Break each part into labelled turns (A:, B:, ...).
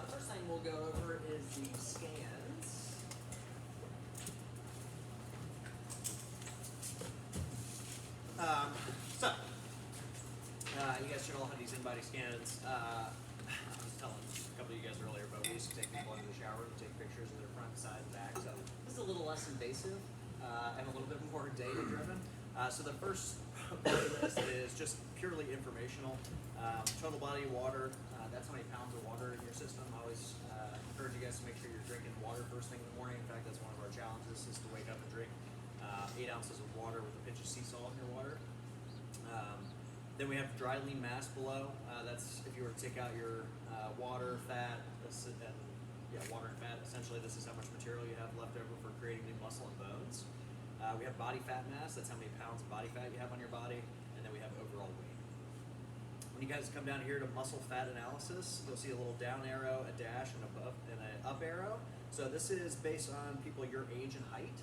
A: first thing we'll go over is the scans. You guys should all have these in-body scans. I was telling a couple of you guys earlier, but we used to take people into the shower and take pictures of their front, side, and back. So this is a little less invasive and a little bit more data-driven. So the first part of this is just purely informational. Total body of water, that's how many pounds of water in your system. I always encourage you guys to make sure you're drinking water first thing in the morning. In fact, that's one of our challenges is to wake up and drink 8 ounces of water with a pinch of sea salt in your water. Then we have dry lean mass below. That's if you were to take out your water, fat, water and fat. Essentially, this is how much material you have left over for creating new muscle and bones. We have body fat mass. That's how many pounds of body fat you have on your body. And then we have overall weight. When you guys come down here to muscle fat analysis, you'll see a little down arrow, a dash, and an up arrow. So this is based on people your age and height.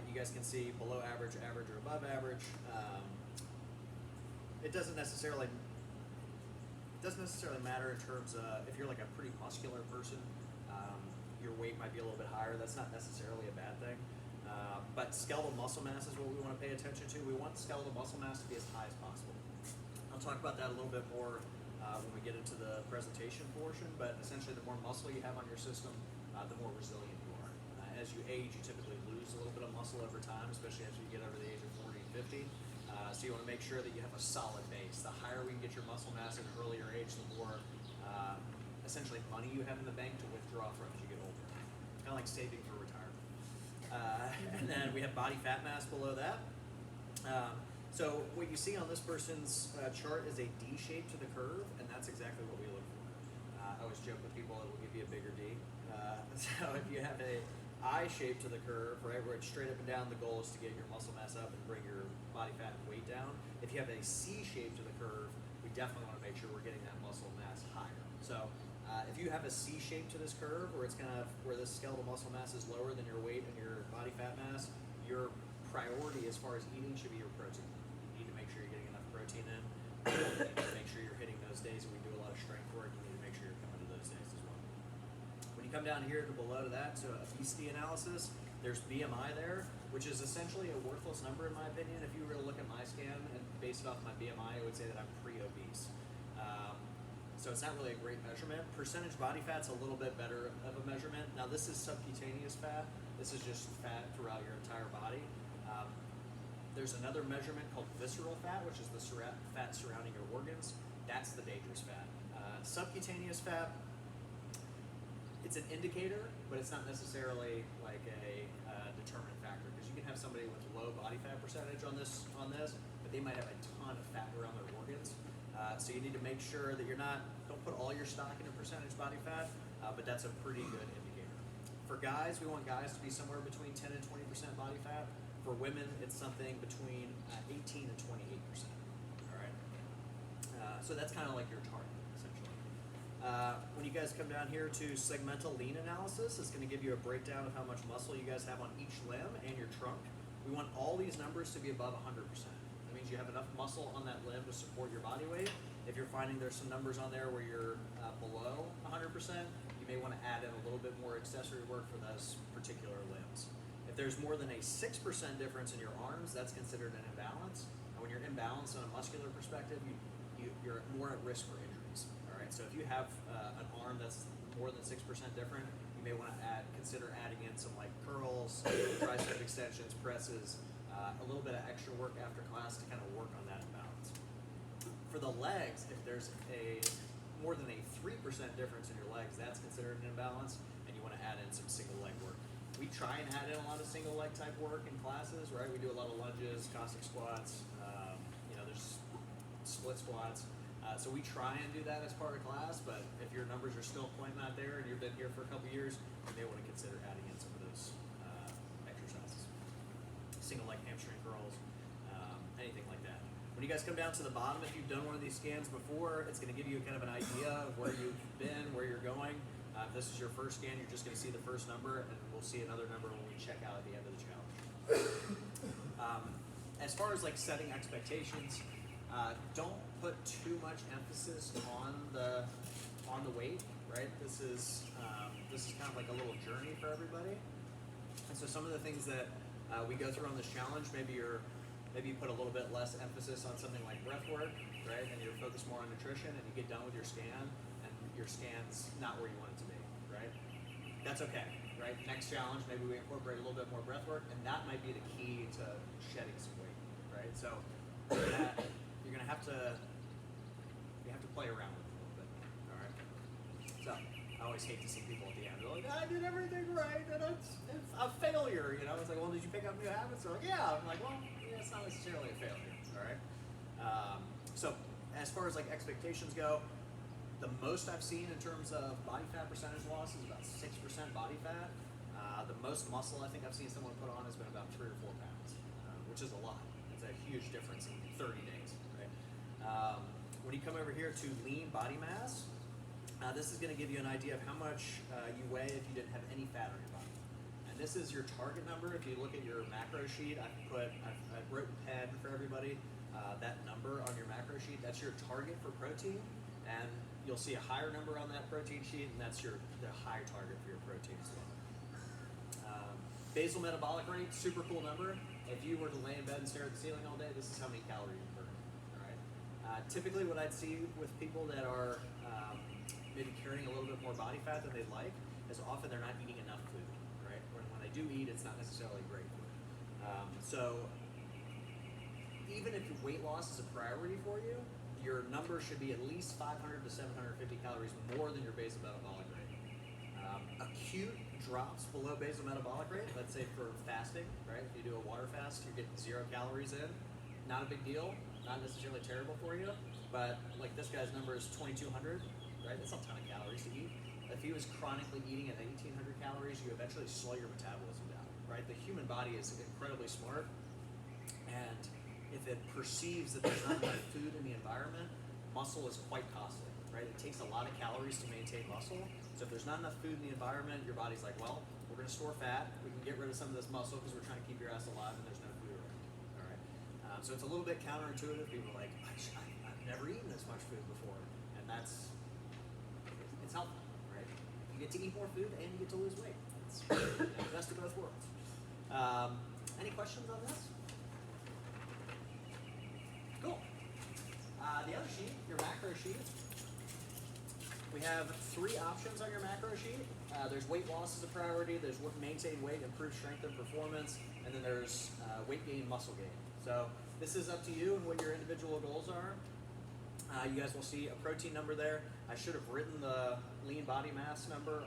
A: You guys can see below average, average, or above average. It doesn't necessarily matter in terms of if you're like a pretty muscular person, your weight might be a little bit higher. That's not necessarily a bad thing. But skeletal muscle mass is what we want to pay attention to. We want skeletal muscle mass to be as high as possible. I'll talk about that a little bit more when we get into the presentation portion, but essentially the more muscle you have on your system, the more resilient you are. As you age, you typically lose a little bit of muscle over time, especially as you get over the age of 40 and 50. So you want to make sure that you have a solid base. The higher we can get your muscle mass at an earlier age, the more essentially money you have in the bank to withdraw from as you get older. Kind of like saving for retirement. And then we have body fat mass below that. So what you see on this person's chart is a D shape to the curve, and that's exactly what we look for. I always joke with people, it will give you a bigger D. So if you have a I shape to the curve, right, where it's straight up and down, the goal is to get your muscle mass up and bring your body fat and weight down. If you have a C shape to the curve, we definitely want to make sure we're getting that muscle mass higher. So if you have a C shape to this curve, where it's kind of where this skeletal muscle mass is lower than your weight and your body fat mass, your priority as far as eating should be your protein. You need to make sure you're getting enough protein in. You need to make sure you're hitting those days. When we do a lot of strength work, you need to make sure you're coming to those days as well. When you come down here to below to that, so obesity analysis, there's BMI there, which is essentially a worthless number in my opinion. If you were to look at my scan and base it off my BMI, I would say that I'm pre-obese. So it's not really a great measurement. Percentage body fat's a little bit better of a measurement. Now this is subcutaneous fat. This is just fat throughout your entire body. There's another measurement called visceral fat, which is the fat surrounding your organs. That's the dangerous fat. Subcutaneous fat, it's an indicator, but it's not necessarily like a determinant factor, because you can have somebody with low body fat percentage on this, but they might have a ton of fat around their organs. So you need to make sure that don't put all your stock into percentage body fat, but that's a pretty good indicator. For guys, we want guys to be somewhere between 10 and 20% body fat. For women, it's something between 18 and 28%. All right. So that's kind of like your target, essentially. When you guys come down here to segmental lean analysis, it's going to give you a breakdown of how much muscle you guys have on each limb and your trunk. We want all these numbers to be above 100%. That means you have enough muscle on that limb to support your body weight. If you're finding there's some numbers on there where you're below 100%, you may want to add in a little bit more accessory work for those particular limbs. If there's more than a 6% difference in your arms, that's considered an imbalance. And when you're imbalanced on a muscular perspective, you're more at risk for injuries. All right. So if you have an arm that's more than 6% different, you may want to consider adding in some like curls, tricep extensions, presses, a little bit of extra work after class to kind of work on that imbalance. For the legs, if there's more than a 3% difference in your legs, that's considered an imbalance, and you want to add in some single leg work. We try and add in a lot of single leg type work in classes, right? We do a lot of lunges, Cossack squats, there's split squats. So we try and do that as part of class, but if your numbers are still quite not there and you've been here for a couple years, you may want to consider adding in some of those exercises. Single leg hamstring curls, anything like that. When you guys come down to the bottom, if you've done one of these scans before, it's going to give you kind of an idea of where you've been, where you're going. If this is your first scan, you're just going to see the first number, and we'll see another number when we check out at the end of the challenge. As far as like setting expectations, don't put too much emphasis on on the weight, right? This is kind of like a little journey for everybody. And so some of the things that we go through on this challenge, maybe you put a little bit less emphasis on something like breath work, right? And you're focused more on nutrition, and you get done with your scan, and your scan's not where you want it to be, right? That's okay, right? Next challenge, maybe we incorporate a little bit more breath work, and that might be the key to shedding some weight, right? So you're gonna have to play around with it a little bit, all right? So I always hate to see people at the end. They're like, I did everything right, and it's a failure, you know? It's like, well, did you pick up new habits? They're like, yeah. I'm like, well, yeah, it's not necessarily a failure, all right? So as far as like expectations go, the most I've seen in terms of body fat percentage loss is about 6% body fat. The most muscle I think I've seen someone put on has been about 3 or 4 pounds, which is a lot. It's a huge difference in 30 days, right? When you come over here to lean body mass, this is going to give you an idea of how much you weigh if you didn't have any fat on your body. And this is your target number. If you look at your macro sheet, I've wrote in pen for everybody that number on your macro sheet. That's your target for protein, and you'll see a higher number on that protein sheet, and that's the higher target for your protein as well. Basal metabolic rate, super cool number. If you were to lay in bed and stare at the ceiling all day, this is how many calories you burn. All right. Typically, what I'd see with people that are maybe carrying a little bit more body fat than they'd like is often they're not eating enough food. Right. When they do eat, it's not necessarily great food. So even if weight loss is a priority for you, your number should be at least 500 to 750 calories more than your basal metabolic rate. Acute drops below basal metabolic rate, let's say for fasting, right? If you do a water fast, you're getting 0 calories in. Not a big deal, not necessarily terrible for you, but like this guy's number is 2,200, right? That's not a ton of calories to eat. If he was chronically eating at 1,800 calories, you eventually slow your metabolism down, right? The human body is incredibly smart, and if it perceives that there's not enough food in the environment, muscle is quite costly, right? It takes a lot of calories to maintain muscle. So if there's not enough food in the environment, your body's like, well, we're going to store fat. We can get rid of some of this muscle because we're trying to keep your ass alive and there's no food around. All right. So it's a little bit counterintuitive. People are like, I've never eaten this much food before, and it's helpful, right? You get to eat more food and you get to lose weight. It's the best of both worlds. Any questions on this? Cool. The other sheet, your macro sheet. We have 3 options on your macro sheet. There's weight loss as a priority, there's maintain weight, improve strength and performance, and then there's weight gain, muscle gain. So this is up to you and what your individual goals are. You guys will see a protein number there. I should have written the lean body mass number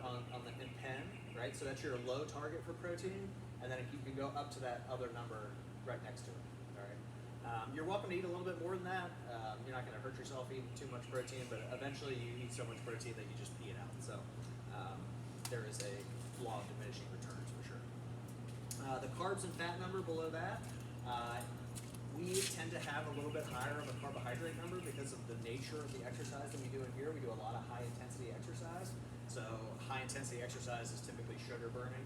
A: in pen, right? So that's your low target for protein, and then you can go up to that other number right next to it. All right. You're welcome to eat a little bit more than that. You're not going to hurt yourself eating too much protein, but eventually you eat so much protein that you just pee it out. So there is a law of diminishing returns for sure. The carbs and fat number below that, we tend to have a little bit higher of a carbohydrate number because of the nature of the exercise that we do in here. We do a lot of high intensity exercise. So high intensity exercise is typically sugar burning.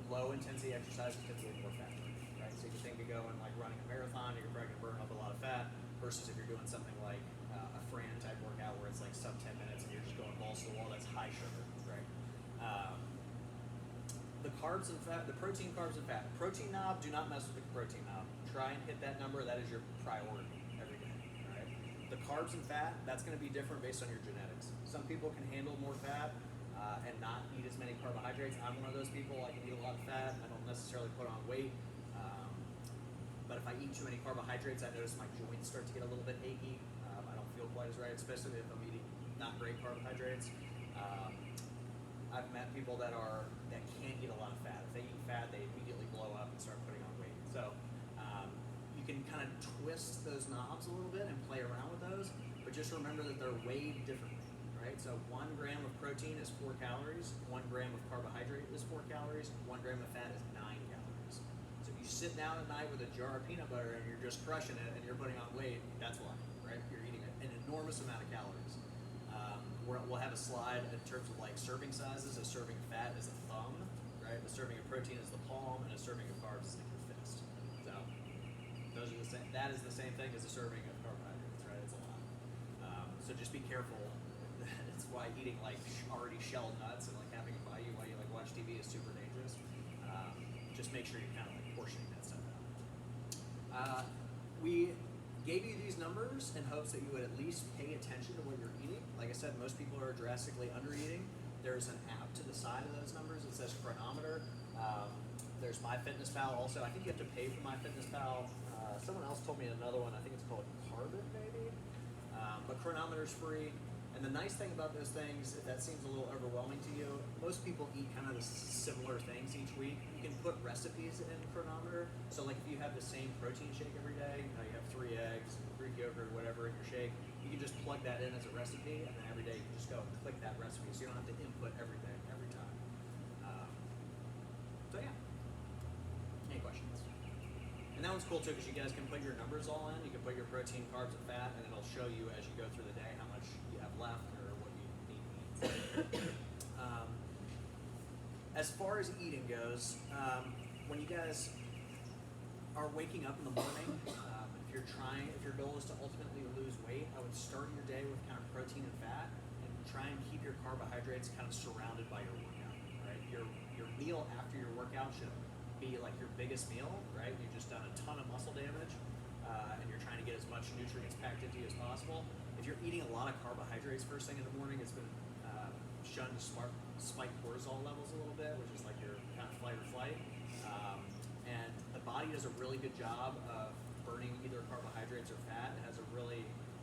A: Low intensity exercise is typically more fat burning, right? So you think of going like running a marathon, you're probably gonna burn up a lot of fat versus if you're doing something like a Fran type workout where it's like sub 10 minutes and you're just going balls to the wall, that's high sugar, right? The carbs and fat, the protein, carbs, and fat. Protein knob, do not mess with the protein knob. Try and hit that number, that is your priority every day, all right? The carbs and fat, that's gonna be different based on your genetics. Some people can handle more fat and not eat as many carbohydrates. I'm one of those people, I can eat a lot of fat, I don't necessarily put on weight. But if I eat too many carbohydrates, I notice my joints start to get a little bit achy. I don't feel quite as right, especially if I'm eating not great carbohydrates. I've met people that can't eat a lot of fat. If they eat fat, they immediately blow up and start putting on weight. So you can kind of twist those knobs a little bit and play around with those, but just remember that they're weighed differently, right? So 1 gram of protein is 4 calories, 1 gram of carbohydrate is 4 calories, 1 gram of fat is 9 calories. So if you sit down at night with a jar of peanut butter and you're just crushing it and you're putting on weight, that's why, right? You're eating an enormous amount of calories. We'll have a slide in terms of like serving sizes. A serving of fat is a thumb, right? A serving of protein is the palm, and a serving of carbs is like your fist. So those are the same. That is the same thing as a serving of carbohydrates, right? It's a lot. So just be careful it's why eating like already shelled nuts and like having it by you while you like watch TV is super dangerous. Just make sure you're kind of like portioning that stuff out. We gave you these numbers in hopes that you would at least pay attention to what you're eating. Like I said, most people are drastically under eating. There's an app to the side of those numbers that says Chronometer. There's MyFitnessPal also. I think you have to pay for MyFitnessPal. Someone else told me another one. I think it's called Carbon maybe. But Chronometer's free. And the nice thing about those things, if that seems a little overwhelming to you, most people eat kind of the similar things each week. You can put recipes in Chronometer. So like if you have the same protein shake every day, you have 3 eggs, Greek yogurt, whatever in your shake, you can just plug that in as a recipe, and then every day you can just go and click that recipe, so you don't have to input everything every time. So yeah, any questions? And that one's cool too, because you guys can put your numbers all in. You can put your protein, carbs, and fat, and it'll show you as you go through the day how much you have left or what you need to eat. As far as eating goes, when you guys are waking up in the morning, if your goal is to ultimately lose weight, I would start your day with kind of protein and fat, and try and keep your carbohydrates kind of surrounded by your workout. Right, your meal after your workout should be like your biggest meal. Right, you've just done a ton of muscle damage, and you're trying to get as much nutrients packed into you as possible. If you're eating a lot of carbohydrates first thing in the morning, it's been shown to spike cortisol levels a little bit, which is like your kind of fight or flight. And the body does a really good job of burning either carbohydrates or fat. It has a really,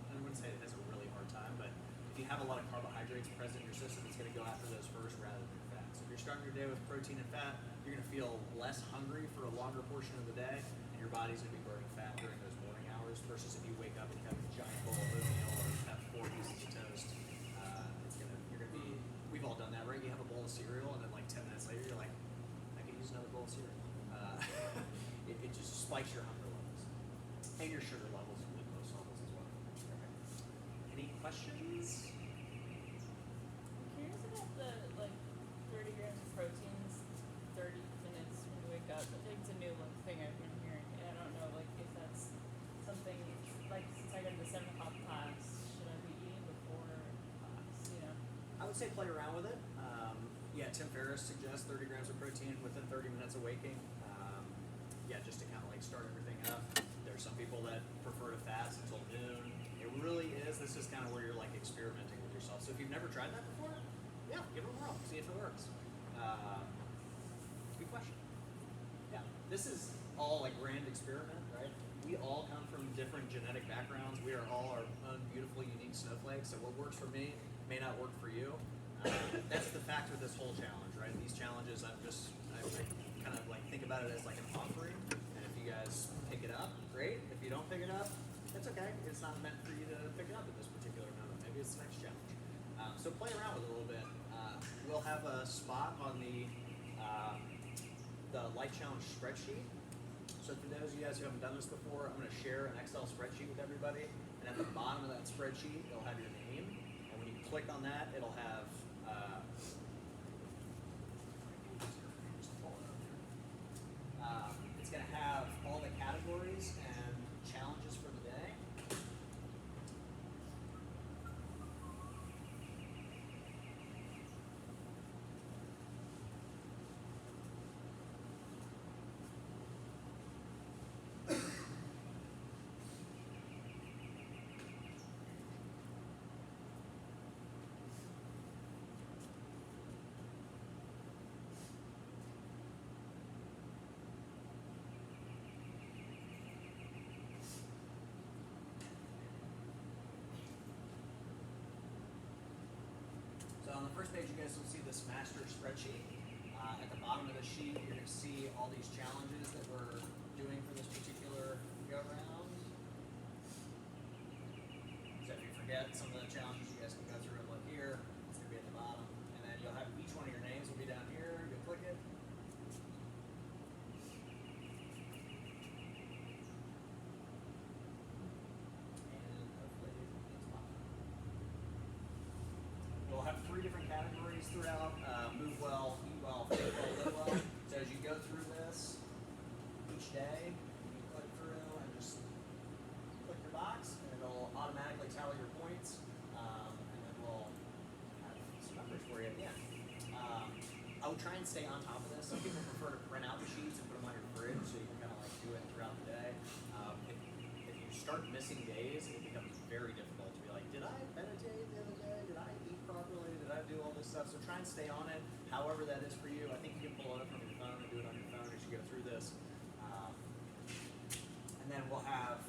A: I wouldn't say it has a really hard time, but if you have a lot of carbohydrates present in your system, it's going to go after those first rather than fat. So if you're starting your day with protein and fat, you're going to feel less hungry for a longer portion of the day, and your body's going to be burning fat during those morning hours, versus if you wake up and you have a giant bowl of oatmeal or you have 4 pieces of toast. We've all done that, right? You have a bowl of cereal, and then like 10 minutes later, you're like, I could use another bowl of cereal. It just spikes your hunger levels and your sugar levels, glucose levels as well. Okay. Any questions?
B: I'm curious about the 30 grams of proteins, 30 minutes when you wake up. I think it's a new thing I've been hearing, and I don't know if that's something since I go to the 7 o'clock class, should I be eating before class?
A: I would say play around with it. Tim Ferriss suggests 30 grams of protein within 30 minutes of waking. Just to kind of like start everything up. There's some people that prefer to fast until noon. It really is. This is kind of where you're like experimenting with yourself. So if you've never tried that before, give it a whirl. See if it works. Good question. Yeah, this is all like grand experiment, right? We all come from different genetic backgrounds. We are all our own beautiful, unique snowflakes. So what works for me may not work for you. That's the fact with this whole challenge, right? These challenges, I kind of like think about it as like an offering. And if you guys pick it up, great. If you don't pick it up, that's okay. It's not meant for you to pick it up at this particular moment. Maybe it's the next challenge. So play around with it a little bit. We'll have a spot on the Life Challenge spreadsheet. So for those of you guys who haven't done this before, I'm going to share an Excel spreadsheet with everybody. And at the bottom of that spreadsheet, it'll have your name. And when you click on that, it'll have it's going to have all the categories and challenges for the day. On the first page, you guys will see this master spreadsheet. At the bottom of the sheet, you're going to see all these challenges that we're doing for this particular go-round. So if you forget some of the challenges, you guys can go through and look here. It's going to be at the bottom. And then you'll have each one of your names will be down here. You'll click it. We'll have 3 different categories throughout: move well, eat well, think well, live well. So as you go through this each day, you click through and just click your box, and it'll automatically tally your points. And then we'll try and stay on top of this. Some people prefer to print out the sheets and put them on your fridge so you can kind of like do it throughout the day. If you start missing days, it becomes very difficult to be like, did I meditate the other day? Did I eat properly? Did I do all this stuff? So try and stay on it, however that is for you. I think you can pull it up from your phone and do it on your phone as you go through this. And then we'll have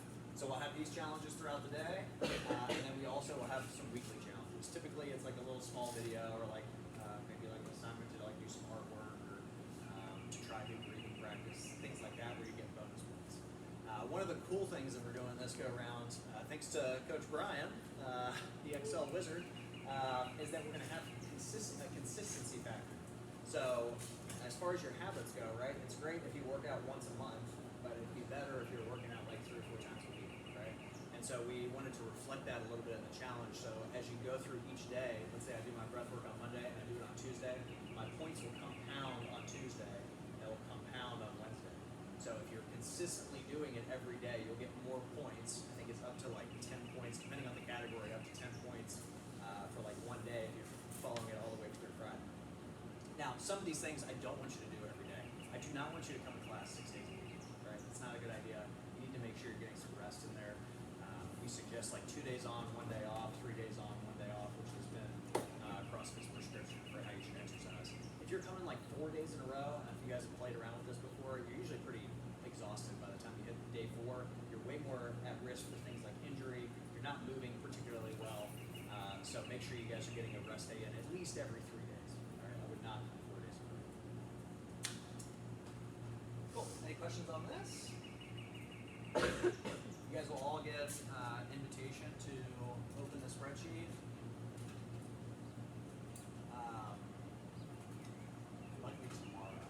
A: these challenges throughout the day, and then we also will have some weekly challenges. Typically, it's like a little small video or like maybe like an assignment to like do some artwork or to try new breathing practice, things like that, where you get bonus points. One of the cool things that we're doing this go around, thanks to Coach Brian, the Excel wizard, is that we're going to have a consistency factor. So as far as your habits go, right, it's great if you work out once a month, but it'd be better if you're working out like 3 or 4 times a week, right? And so we wanted to reflect that a little bit in the challenge. So as you go through each day, let's say I do my breath work on Monday and I do it on Tuesday, my points will compound on Tuesday, they will compound on Wednesday. So if you're consistently doing it every day, you'll get more points. I think it's up to like 10 points, depending on the category, up to 10 points for like one day if you're following it all the way through Friday. Now, some of these things I don't want you to do every day. I do not want you to come to class 6 days a week, right? It's not a good idea. You need to make sure you're getting some rest in there. We suggest like 2 days on, 1 day off, 3 days on, 1 day off, which has been CrossFit's prescription for how you should exercise. If you're coming like 4 days in a row, and if you guys have played around with this before, you're usually pretty exhausted by the time you hit day 4. You're way more at risk for things like injury. You're not moving particularly well. So make sure you guys are getting a rest day in at least every 3 days. All right, I would not come 4 days in a row. Cool. Any questions on this? You guys will all get invitation to open the spreadsheet. Likely tomorrow.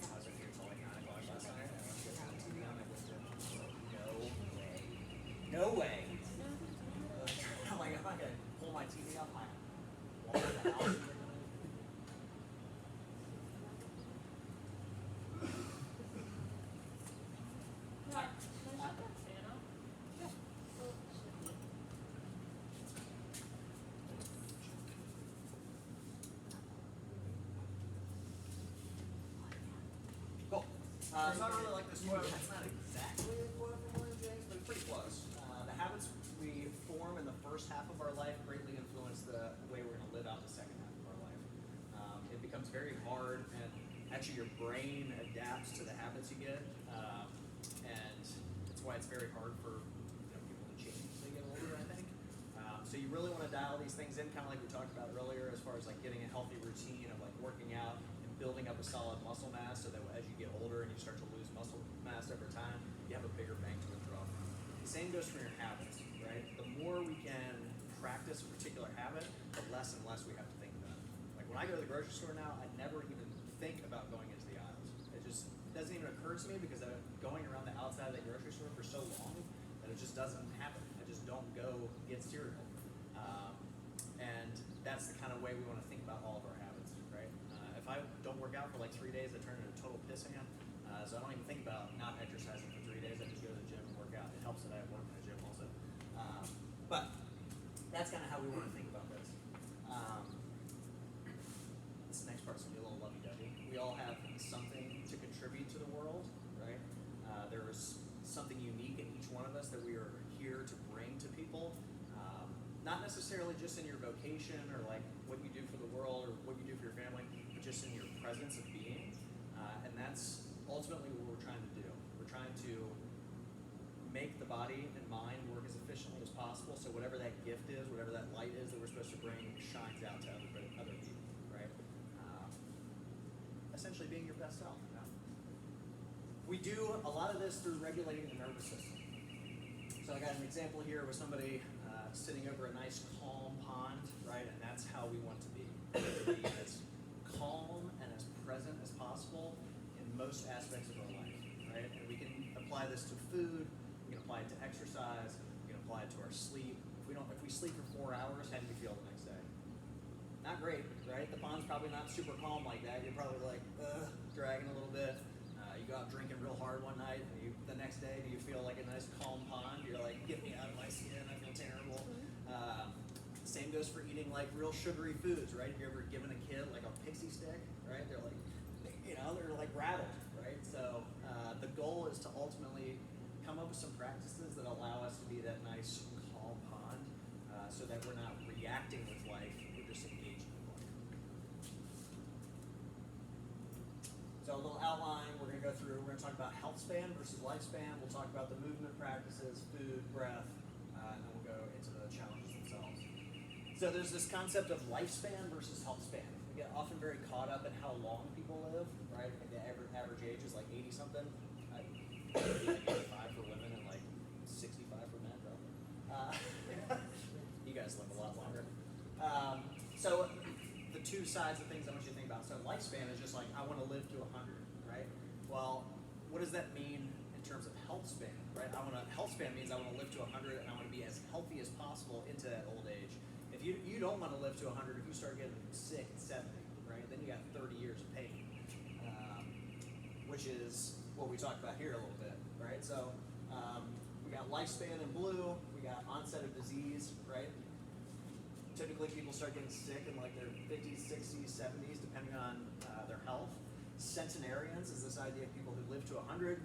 A: I was in here till like 9 o'clock last night. I went to get some TV on. I went to no way. I'm like, I'm not gonna pull my TV off my wall of the house. Cool. So I don't really like this quote. It's not exactly a quote from William James, but it's pretty close. The habits we form in the first half of our life greatly influence the way we're going to live out the second half of our life. It becomes very hard, and actually your brain adapts to the habits you get, and that's why it's very hard for people to change as they get older, I think. So you really want to dial these things in, kind of like we talked about earlier, as far as like getting a healthy routine of like working out and building up a solid muscle mass, so that as you get older and you start to lose muscle mass over time, you have a bigger bank to withdraw from. The same goes for your habits, right? The more we can practice a particular habit, the less and less we have to think about it. Like when I go to the grocery store now, I never even think about going into the aisles. It doesn't even occur to me because I've been going around the outside of the grocery store for so long that it just doesn't happen. I just don't go get cereal. And that's the kind of way we want to think about all of our habits, right? If I don't work out for like 3 days, I turn into a total pissant. So I don't even think about not exercising for 3 days. I just go to the gym and work out. It helps that I work in the gym also. But that's kind of how we want to think about this. This next part's going to be a little lovey-dovey. We all have something to contribute to the world, right? There is something unique in each one of us that we are here to bring to people. Not necessarily just in your vocation or like what you do for the world or what you do for your family, but just in your presence of being. And that's ultimately what we're trying to do. We're trying to make the body and mind work as efficiently as possible, so whatever that gift is, whatever that light is that we're supposed to bring, shines out to other people, right? Essentially being your best self. You know? We do a lot of this through regulating the nervous system. So I got an example here with somebody sitting over a nice calm pond, right? And that's how we want to be. We want to be as calm and as present as possible in most aspects of our life, right? And we can apply this to food, we can apply it to exercise, we can apply it to our sleep. If we sleep for 4 hours, how do you feel the next day? Not great, right? The pond's probably not super calm like that. You're probably like, dragging a little bit. You go out drinking real hard one night, and the next day, do you feel like a nice calm pond? You're like, get me out of my skin, I feel terrible. Same goes for eating like real sugary foods, right? Have you ever given a kid like a pixie stick, right? They're like, they're like rattled, right? So the goal is to ultimately come up with some practices that allow us to be that nice calm pond, so that we're not reacting with life, we're just engaging with life. So a little outline, we're going to go through, we're going to talk about health span versus lifespan. We'll talk about the movement practices, food, breath, and then we'll go into the challenges themselves. So there's this concept of lifespan versus health span. We get often very caught up in how long people live, right? Like the average age is like 80 something. Like 85 for women and like 65 for men, probably. You guys live a lot longer. So the two sides of things I want you to think about. So lifespan is just like, I want to live to 100, right? Well, what does that mean in terms of health span, right? Health span means I want to live to 100 and I want to be as healthy as possible into that old age. If you don't want to live to 100, if you start getting sick at 70, right, then you got 30 years of pain, which is what we talked about here a little bit, right? So we got lifespan in blue, we got onset of disease, right? Typically people start getting sick in like their 50s, 60s, 70s, depending on their health. Centenarians is this idea of people who live to 100.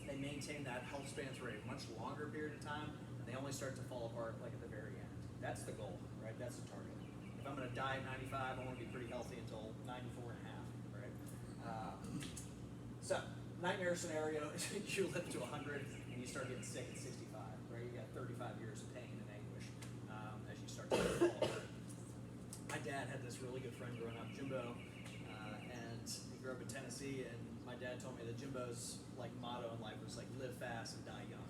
A: They maintain that health span for a much longer period of time, and they only start to fall apart like at the very end. That's the goal, right? That's the target. If I'm going to die at 95, I want to be pretty healthy until 94 and a half, right? So, nightmare scenario is you live to 100 and you start getting sick at 65, right? You got 35 years of pain and anguish as you start to fall apart. My dad had this really good friend growing up, Jimbo, and he grew up in Tennessee, and my dad told me that Jimbo's like motto in life was like live fast and die young.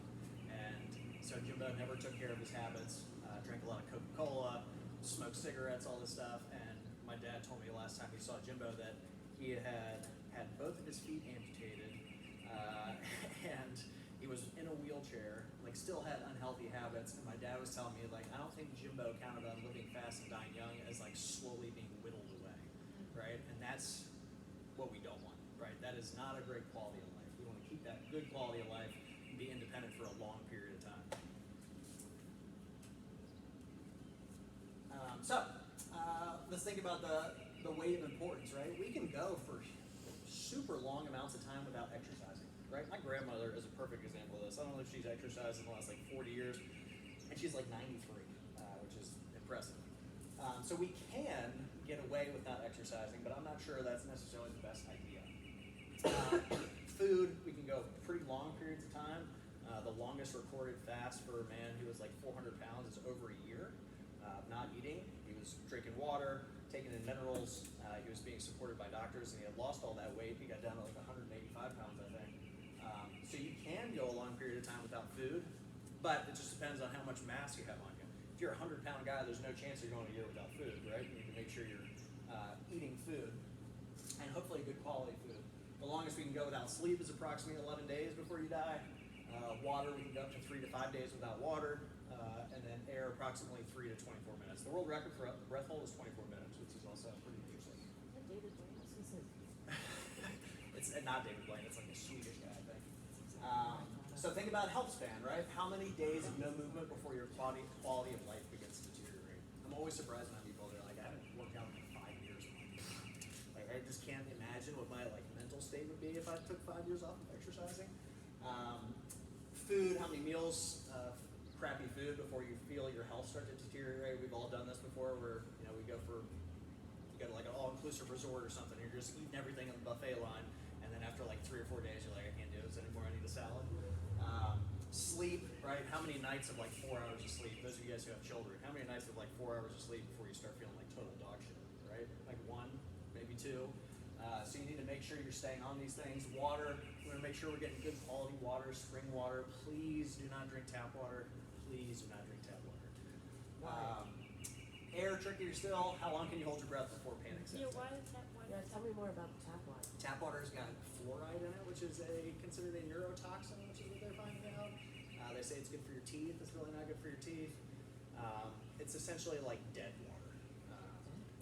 A: And so Jimbo never took care of his habits, drank a lot of Coca-Cola, smoked cigarettes, all this stuff. And my dad told me last time he saw Jimbo that he had both of his feet amputated, and he was in a wheelchair, like still had unhealthy habits. And my dad was telling me, like, I don't think Jimbo counted on living fast and dying young as like slowly being whittled away, right? And that's what we don't want, right? That is not a great quality of life. We want to keep that good quality of life and be independent for a long period of time. Let's think about the weight of importance, right? We can go for super long amounts of time without exercising, right? My grandmother is a perfect example of this. I don't know if she's exercised in the last like 40 years, and she's like 93, which is impressive. So we can get away with not exercising, but I'm not sure that's necessarily the best idea. Food, we can go pretty long periods of time. The longest recorded fast for a man who was like 400 pounds is over a year of not eating. He was drinking water, taking in minerals. He was being supported by doctors, and he had lost all that weight. He got down to like 185 pounds, I think. So you can go a long period of time without food, but it just depends on how much mass you have on you. If you're a 100-pound guy, there's no chance you're going a year without food, right? You need to make sure you're eating food, and hopefully good quality food. The longest we can go without sleep is approximately 11 days before you die. Water, we can go up to 3 to 5 days without water, and then air approximately 3 to 24 minutes. The world record for breath hold is 24 minutes, which is also pretty interesting.
B: David Blaine, he says.
A: It's not David Blaine, it's like a Swedish guy, I think. So think about health span, right? How many days of no movement before your quality of life begins to deteriorate? I'm always surprised when people are like, I haven't worked out in like 5 years. Like, I just can't imagine what my like mental state would be if I took 5 years off of exercising. Food, how many meals, crappy food before you feel your health start to deteriorate. We've all done this before where, we go to like an all-inclusive resort or something. You're just eating everything on the buffet line, and then after like 3 or 4 days, you're like, I can't do this anymore, I need a salad. Sleep, right? How many nights of like 4 hours of sleep? Those of you guys who have children, how many nights of like 4 hours of sleep before you start feeling like total dog shit, right? Like 1, maybe 2. So you need to make sure you're staying on these things. Water, we're gonna make sure we're getting good quality water, spring water. Please do not drink tap water. Please do not drink tap water.
C: Why?
A: Air, trickier still. How long can you hold your breath before panic sets
B: Yeah,
A: in?
B: why the tap water?
C: Yeah, tell me more about the tap water.
A: Tap water's got fluoride in it, which is considered a neurotoxin, which is what they're finding out. They say it's good for your teeth. It's really not good for your teeth. It's essentially like dead water.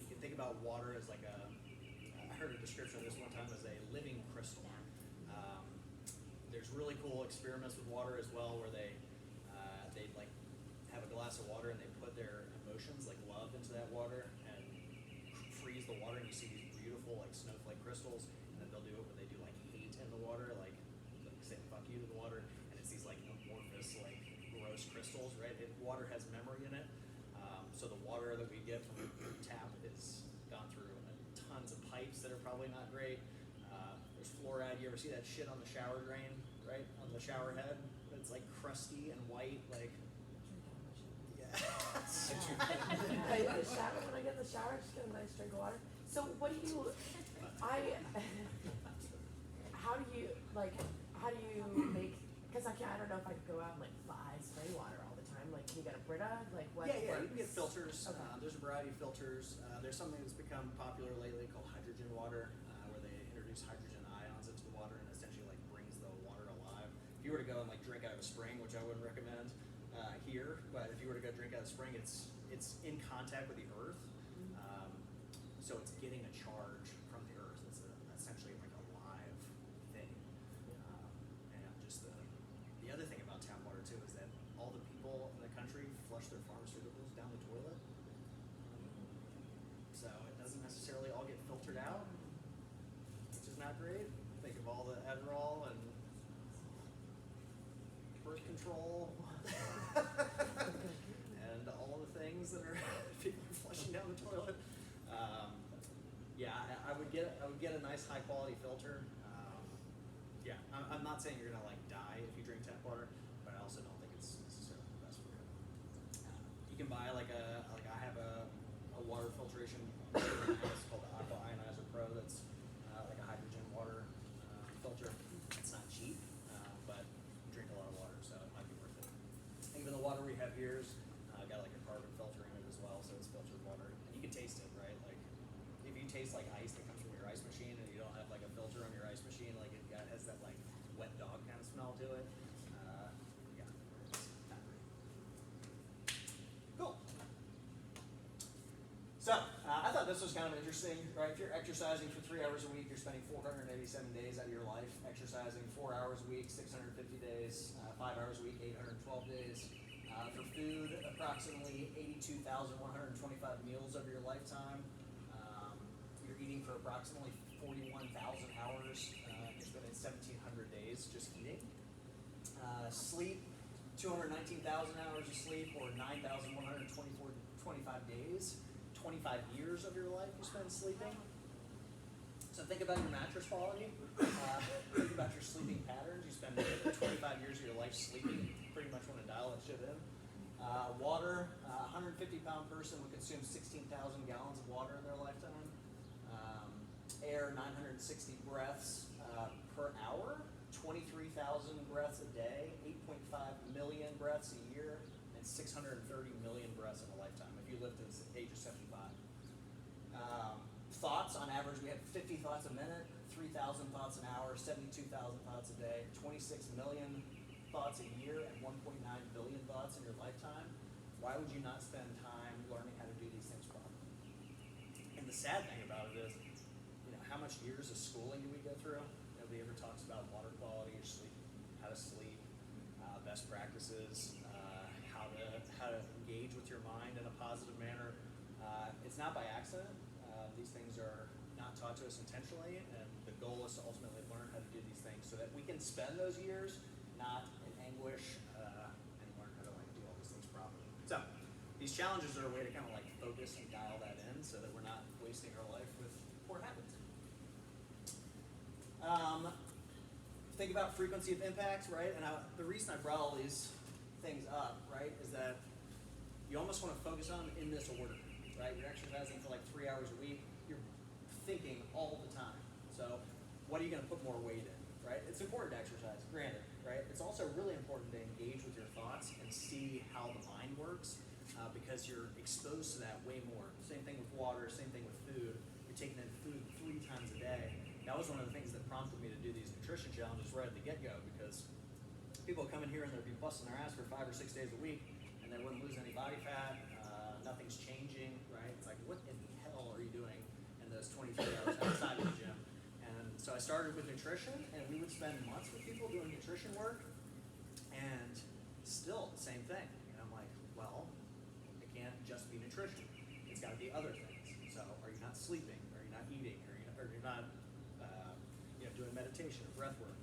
A: You can think about water as like I heard a description of this one time as a living crystal. There's really cool experiments with water as well, where they like have a glass of water and they put their emotions, like love, into that water and freeze the water, and you see these beautiful like snowflake crystals. And then they'll do it where they do like hate in the water, like say fuck you to the water, and it's these like amorphous, like gross crystals, right? Water has memory in it. So the water that we get from the tap is gone through tons of pipes that are probably not great. There's fluoride. You ever see that shit on the shower drain, right? On the shower head? It's like crusty and white, like, yeah.
C: I in the shower, when I get in the shower, just get a nice drink of water. So what do you, how do you make, because I don't know if I could go out and like buy spray water all the time. Like, can you get a Brita? Like, what
A: Yeah,
C: works?
A: you can get filters.
C: Okay.
A: There's a variety of filters. There's something that's become popular lately called hydrogen water, where they introduce hydrogen ions into the water and essentially like brings the water alive. If you were to go and like drink out of a spring, which I wouldn't recommend here, but if you were to go drink out of a spring, it's in contact with the earth, so it's getting a charge from the earth. It's essentially like a live thing. And just the other thing about tap water too is that all the people in the country flush their pharmaceuticals down the toilet. So it doesn't necessarily all get filtered out, which is not great. Think of all the Adderall and birth control and all the things that are people are flushing down the toilet. I would get a nice high quality filter. I'm not saying you're gonna like die if you drink tap water, but I also don't think it's necessarily the best for you. You can buy I have a water filtration it's called the Aqua Ionizer Pro. That's like a hydrogen water filter. It's not cheap, but you drink a lot of water, so it might be worth it. Even the water we have here is got like a carbon filter in it as well, so it's filtered water, and you can taste it, right? Like if you taste like ice that comes from your ice machine, and you don't have like a filter on your ice machine, like has that like wet dog kind of smell to it. It's not great. Cool. So, I thought this was kind of interesting, right? If you're exercising for 3 hours a week, you're spending 487 days out of your life exercising. 4 hours a week, 650 days. 5 hours a week, 812 days. For food, approximately 82,125 meals over your lifetime. You're eating for approximately 41,000 hours. You're spending 1,700 days just eating. Sleep, 219,000 hours of sleep, or 9,125 days. 25 years of your life you spend sleeping. So think about your mattress quality. Think about your sleeping patterns. You spend 25 years of your life sleeping. Pretty much want to dial that shit in. Water, a 150-pound person would consume 16,000 gallons of water in their lifetime. Air, 960 breaths per hour. 23,000 breaths a day. 8.5 million breaths a year. And 630 million breaths in a lifetime if you live to the age of 75. Thoughts, on average, we have 50 thoughts a minute, 3,000 thoughts an hour, 72,000 thoughts a day, 26 million thoughts a year, and 1.9 billion thoughts in your lifetime. Why would you not spend time learning how to do these things properly? And the sad thing about it is, how much years of schooling do we go through? Nobody ever talks about water quality or sleep, how to sleep, best practices, how to engage with your mind in a positive manner. It's not by accident. These things are not taught to us intentionally, and the goal is to ultimately learn how to do these things so that we can spend those years not in anguish and learn how to do all these things properly. So these challenges are a way to kind of focus and dial that in so that we're not wasting our life with poor habits. Think about frequency of impact, right? And the reason I brought all these things up, right, is that you almost want to focus on them in this order, right? You're exercising for 3 hours a week. You're thinking all the time. So what are you going to put more weight in, right? It's important to exercise, granted, right? It's also really important to engage with your thoughts and see how the mind works, because as you're exposed to that way more. Same thing with water, same thing with food. You're taking in food 3 times a day. That was one of the things that prompted me to do these nutrition challenges right at the get-go, because people come in here and they'll be busting their ass for 5 or 6 days a week, and they wouldn't lose any body fat. Nothing's changing, right? It's like, what in the hell are you doing in those 23 hours outside of the gym? And so I started with nutrition, and we would spend months with people doing nutrition work, and still the same thing. And I'm like, well, it can't just be nutrition. It's got to be other things. So, are you not sleeping? Are you not eating? Are you not doing meditation or breath work?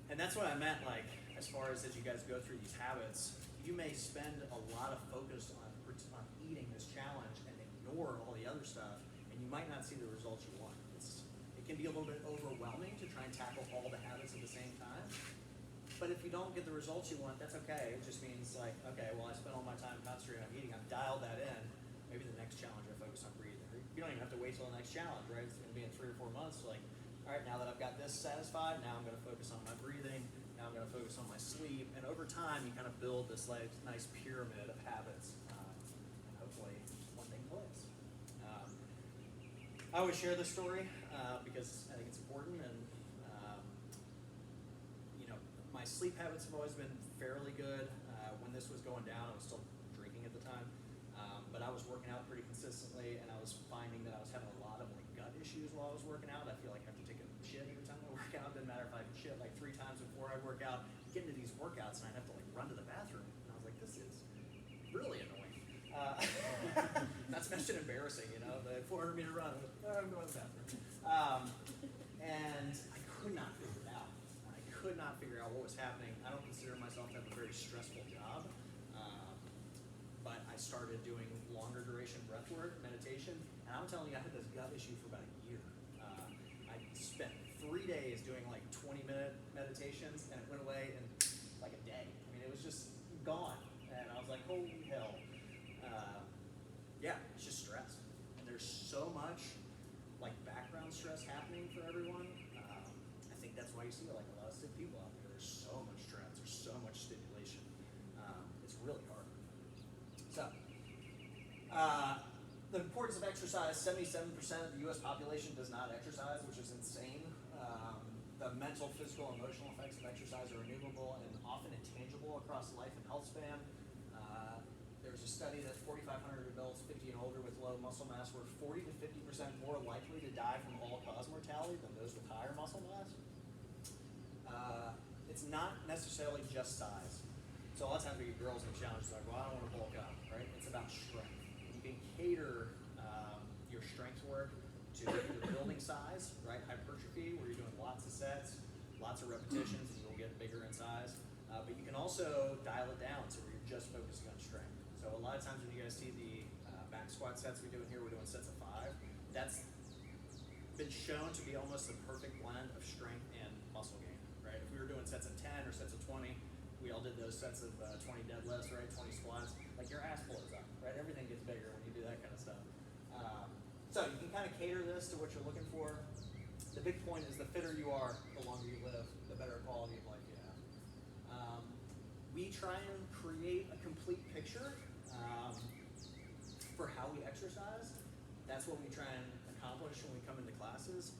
A: And that's what I meant, like, as far as you guys go through these habits, you may spend a lot of focus on eating this challenge and ignore all the other stuff, and you might not see the results you want. It can be a little bit overwhelming to try and tackle all the habits at the same time. But if you don't get the results you want, that's okay. It just means like, okay, well, I spent all my time concentrating on eating. I've dialed that in. Maybe the next challenge I focus on breathing. You don't even have to wait till the next challenge, right? It's going to be in 3 or 4 months. Like, all right, now that I've got this satisfied, now I'm going to focus on my breathing. Now I'm going to focus on my sleep. And over time, you kind of build this like nice pyramid of habits. And hopefully, one thing clicks. I always share this story because I think it's important. And my sleep habits have always been fairly good. When this was going down, I was still drinking at the time. But I was working out pretty consistently, and I was finding that I was having a lot of like gut issues while I was working out. I feel like I have to take a shit every time I work out. Doesn't matter if I shit like 3 times before I work out. Get into these workouts, and I'd have to like run to the bathroom. And I was like, this is really annoying. Not to mention embarrassing, the 400-meter run. I'm going to the bathroom. And I could not figure it out. I could not figure out what was happening. I don't consider myself to have a very stressful job. But I started doing longer duration breath work, meditation, and I'm telling you, I had this gut issue for about a year. I spent 3 days doing like 20-minute meditations, and it went away in like a day. I mean, it was just gone, and I was like, holy hell. Yeah, it's just stress. And there's so much like background stress happening for everyone. I think that's why you see like a lot of sick people out there. There's so much stress, there's so much stimulation. It's really hard. So, the importance of exercise, 77% of the US population does not exercise, which is insane. The mental, physical, emotional effects of exercise are innumerable and often intangible across life and health span. There was a study that 4,500 adults 50 and older with low muscle mass were 40 to 50% more likely to die from all-cause mortality than those with higher muscle mass. It's not necessarily just size. So a lot of times we get girls in challenges like, well, I don't want to bulk up, right? It's about strength. You can cater your strength work to the building size, right? Hypertrophy, where you're doing lots of sets, lots of repetitions, and you'll get bigger in size. But you can also dial it down so where you're just focusing on strength. So a lot of times when you guys see the back squat sets we do in here, we're doing sets of 5. That's been shown to be almost the perfect blend of strength and muscle gain, right? If we were doing sets of 10 or sets of 20, we all did those sets of 20 deadlifts, right? 20 squats. Like your ass blows up, right? Everything gets bigger when you do that kind of stuff. So you can kind of cater this to what you're looking for. The big point is the fitter you are, the longer you live, the better quality of life you have. We try and create a complete picture for how we exercise. That's what we try and accomplish when we come into classes.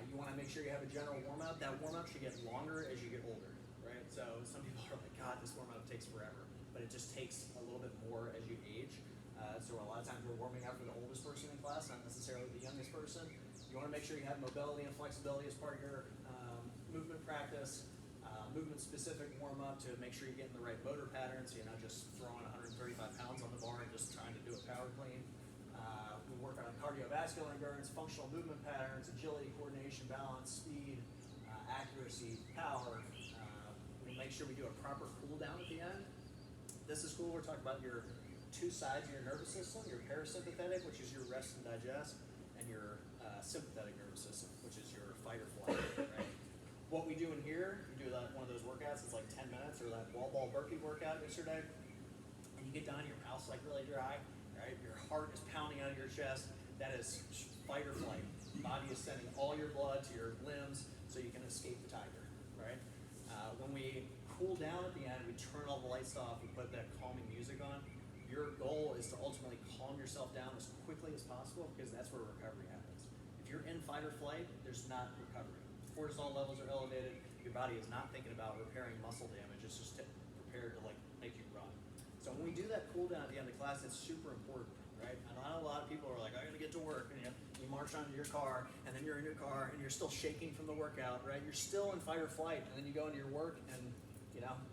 A: You want to make sure you have a general warm-up. That warm-up should get longer as you get older, right? So some people are like, God, this warm-up takes forever. But it just takes a little bit more as you age. So a lot of times we're warming up for the oldest person in class, not necessarily the youngest person. You want to make sure you have mobility and flexibility as part of your movement practice. Movement-specific warm-up to make sure you're getting the right motor pattern, so you're not just throwing 135 pounds on the bar and just trying to do a power clean. We work on cardiovascular endurance, functional movement patterns, agility, coordination, balance, speed, accuracy, power. We make sure we do a proper cool down at the end. This is cool. We're talking about your 2 sides of your nervous system, your parasympathetic, which is your rest and digest, and your sympathetic nervous system, which is your fight or flight, right? What we do in here, you do one of those workouts, it's like 10 minutes, or that wall ball burpee workout yesterday, and you get done, your mouth's like really dry, right? Your heart is pounding out of your chest. That is fight or flight. Body is sending all your blood to your limbs so you can escape the tiger, right? When we cool down at the end, we turn all the lights off, we put that calming music on. Your goal is to ultimately calm yourself down as quickly as possible because that's where recovery happens. If you're in fight or flight, there's not recovery. Cortisol levels are elevated. Your body is not thinking about repairing muscle damage. It's just prepared to like make you run. So when we do that cool down at the end of class, it's super important, right? And I know a lot of people are like, I gotta get to work, and you march onto your car, and then you're in your car, and you're still shaking from the workout, right? You're still in fight or flight, and then you go into your work, and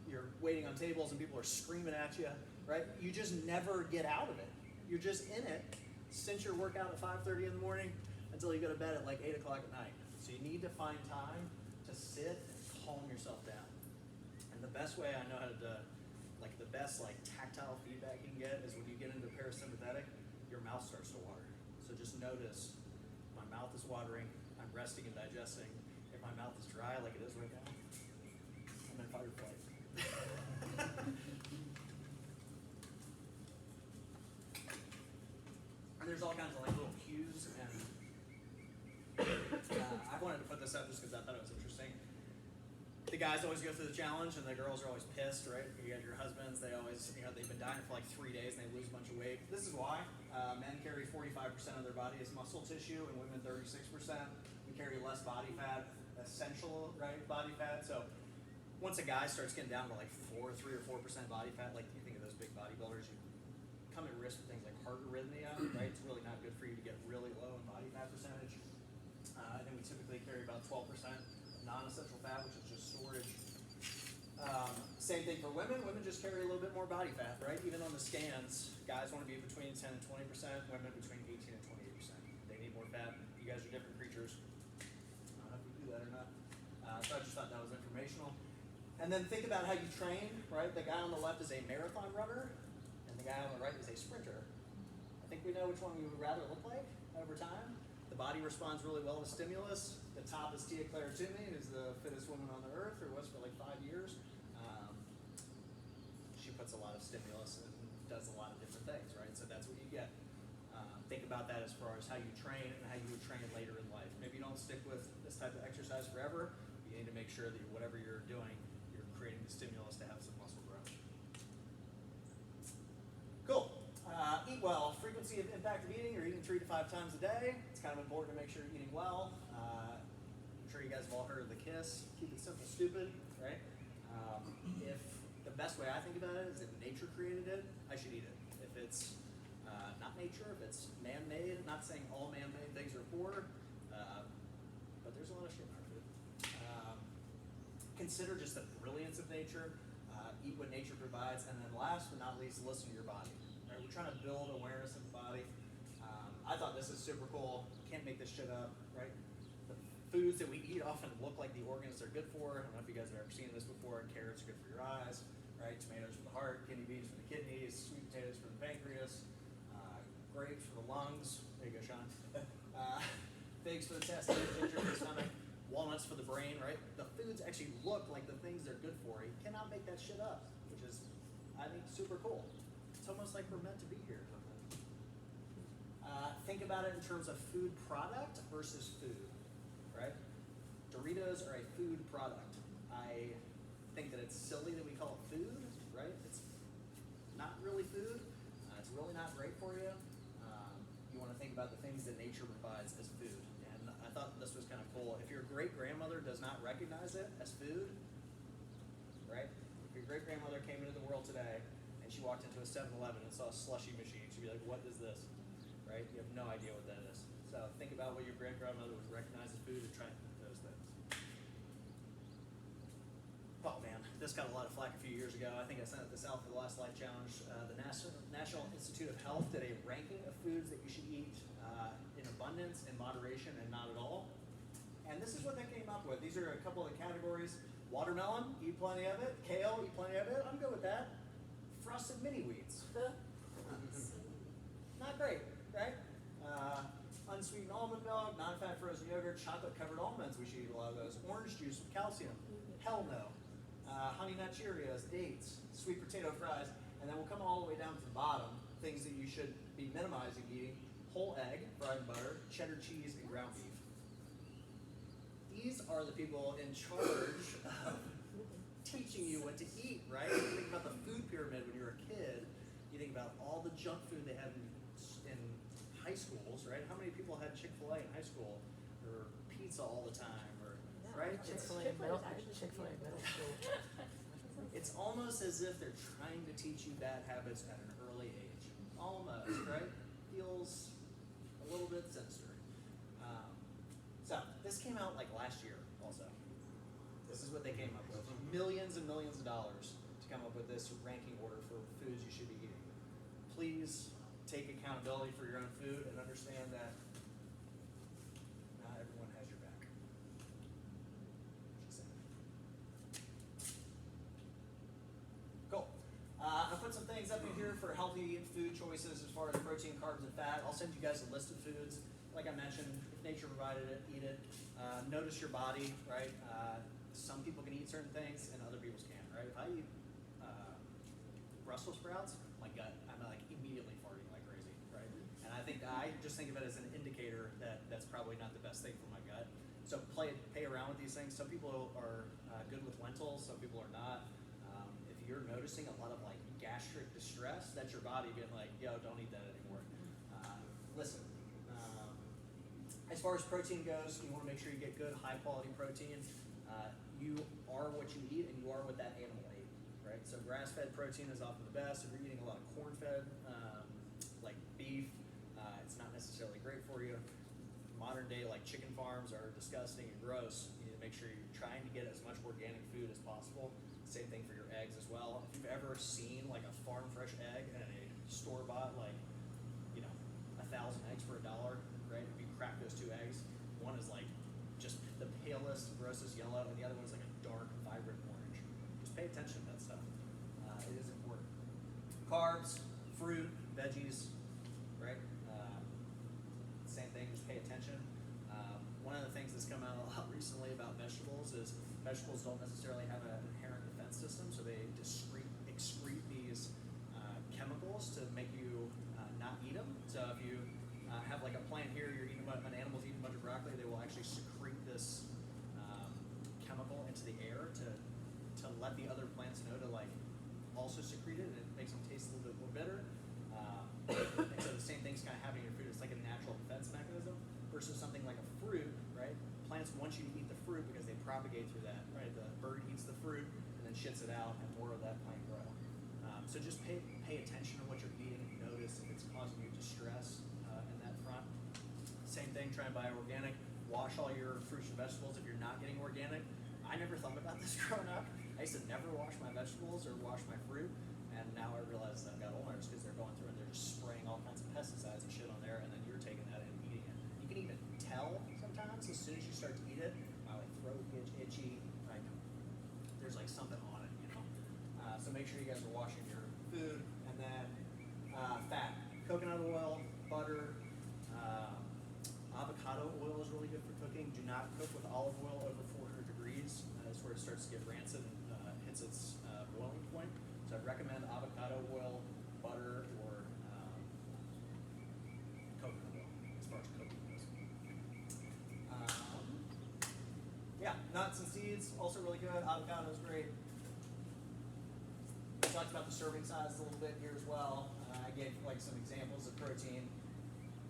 A: you're waiting on tables, and people are screaming at you, right? You just never get out of it. You're just in it since your workout at 5:30 in the morning until you go to bed at like 8 o'clock at night. So you need to find time to sit and calm yourself down. And the best way I know how to do, like the best like tactile feedback you can get is when you get into parasympathetic, your mouth starts to water. So just notice, my mouth is watering, I'm resting and digesting. If my mouth is dry like it is right now, I'm in fight or flight. And there's all kinds of like little cues, and I wanted to put this up just because I thought it was interesting. The guys always go through the challenge, and the girls are always pissed, right? You got your husbands; they always, they've been dying for like 3 days, and they lose a bunch of weight. This is why men carry 45% of their body as muscle tissue, and women 36%. We carry less body fat, essential, right? Body fat. So once a guy starts getting down to like 3 or 4% body fat, like you think of those big bodybuilders, you come at risk for things like heart arrhythmia, right? It's really not good for you to get really low in body fat percentage. And then we typically carry about 12% non-essential fat, which is just storage. Same thing for women. Women just carry a little bit more body fat, right? Even on the scans, guys want to be between 10 and 20%, women between 18 and 28%. They need more fat. You guys are different creatures. I don't know if we do that or not. So I just thought that was informational. And then think about how you train, right? The guy on the left is a marathon runner, and the guy on the right is a sprinter. I think we know which one we would rather look like over time. The body responds really well to stimulus. The top is Tia Claire Toomey, who's the fittest woman on the earth, or was for like 5 years. She puts a lot of stimulus and does a lot of different things, right? So that's what you get. Think about that as far as how you train and how you would train later in life. Maybe you don't stick with this type of exercise forever. You need to make sure that whatever you're doing, you're creating the stimulus to have some muscle growth. Cool. Eat well. Frequency of impact of eating. You're eating 3 to 5 times a day. It's kind of important to make sure you're eating well. I'm sure you guys have all heard of the KISS. Keep it simple, stupid, right? If the best way I think about it is if nature created it, I should eat it. If it's not nature, if it's man-made, not saying all man-made things are poor, but there's a lot of shit in our food. Consider just the brilliance of nature, eat what nature provides, and then last but not least, listen to your body. Right? We're trying to build awareness of the body. I thought this is super cool. Can't make this shit up, right? The foods that we eat often look like the organs they're good for. I don't know if you guys have ever seen this before. Carrots are good for your eyes, right? Tomatoes for the heart, kidney beans for the kidneys, sweet potatoes for the pancreas, grapes for the lungs. There you go, Sean. Figs for the intestines, ginger for the stomach, walnuts for the brain, right? The foods actually look like the things they're good for. You cannot make that shit up, which is, I think, super cool. It's almost like we're meant to be here. Think about it in terms of food product versus food, right? Doritos are a food product. I think that it's silly that we call it food, right? It's not really food. It's really not great for you. You want to think about the things that nature provides as food. And I thought this was kind of cool. If your great-grandmother does not recognize it as food, right? If your great-grandmother came into the world today and she walked into a 7-Eleven and saw a slushie machine, she'd be like, what is this? Right? You have no idea what that is. So think about what your great-grandmother would recognize as food and try those things. Oh man, this got a lot of flack a few years ago. I think I sent this out for the last Life Challenge. The National Institute of Health did a ranking of foods that you should eat in abundance, in moderation, and not at all. And this is what they came up with. These are a couple of the categories. Watermelon, eat plenty of it. Kale, eat plenty of it. I'm good with that. Frosted mini wheats. Not great, right? Unsweetened almond milk, non-fat frozen yogurt, chocolate-covered almonds, we should eat a lot of those. Orange juice with calcium, hell no. Honey Nut Cheerios, dates, sweet potato fries, and then we'll come all the way down to the bottom, things that you should be minimizing eating: whole egg, fried butter, cheddar cheese, and ground beef. These are the people in charge of teaching you what to eat, right? You think about the food pyramid when you were a kid, you think about all right? How many people had Chick-fil-A in high school, or pizza all the time, or right?
C: Chick-fil-A middle school.
A: It's almost as if they're trying to teach you bad habits at an early age. Almost, right? Feels a little bit sinister. So this came out like last year also. This is what they came up with. Millions and millions of dollars to come up with this ranking order for foods you should be eating. Please take accountability for your own food and understand that not everyone has your back. Just saying. Cool. I put some things up in here for healthy food choices as far as protein, carbs, and fat. I'll send you guys a list of foods. Like I mentioned, if nature provided it, eat it. Notice your body, right? Some people can eat certain things and other people can't, right? If I eat Brussels sprouts, my gut, I'm like immediately farting like crazy, right? And I just think of it as an indicator that that's probably not the best thing for my gut. So play around with these things. Some people are good with lentils, some people are not. If you're noticing a lot of like gastric distress, that's your body being like, yo, don't eat that anymore. Listen, as far as protein goes, you want to make sure you get good, high quality protein. You are what you eat, and you are what that animal ate, right? So grass-fed protein is often the best. If you're eating a lot of corn-fed, like beef, it's not necessarily great for you. Modern day, like chicken farms are disgusting and gross. You need to make sure you're trying to get as much organic food as possible. Same thing for your eggs as well. If you've ever seen like a farm fresh egg and a store-bought, like, 1,000 eggs for $1, right? If you crack those two eggs, one is like just the palest, grossest yellow, and the other one's like a dark, vibrant orange. Just pay attention to that stuff. It is important. Carbs, fruit, veggies, right? Same thing, just pay attention. One of the things that's come out a lot recently about vegetables is vegetables don't necessarily have an inherent defense system, so they excrete these chemicals to make you not eat them. So if you have like a plant here, you're eating an animal's eating a bunch of broccoli, they will actually secrete this chemical into the air to let the other plants know to like also secrete it, and it makes them taste a little bit more bitter. And so the same thing's kind of happening in your food. It's like a natural defense mechanism versus something like a fruit, right? Plants want you to eat the fruit because they propagate through that, right? The bird eats the fruit and then shits it out, and more of that plant grow. So just pay attention to what you're eating and notice if it's causing you distress in that front. Same thing, try and buy organic. Wash all your fruits and vegetables if you're not getting organic. I never thought about this growing up. I used to never wash my vegetables or wash my fruit, and now I realize that I've got owners because they're going through and they're just spraying all kinds of pesticides and shit on there, and then you're taking that and eating it. You can even tell sometimes as soon as you start to eat it, my like throat gets itchy, like there's like something on it, so make sure you guys are washing your food. And then fat, coconut oil, butter, avocado oil is really good for cooking. Do not cook with olive oil over 400 degrees. That's where it starts to get rancid and hits its boiling point. So I'd recommend avocado oil, butter, or coconut oil as far as cooking goes. Yeah, nuts and seeds, also really good. Avocado is great. We talked about the serving size a little bit here as well. I gave like some examples of protein.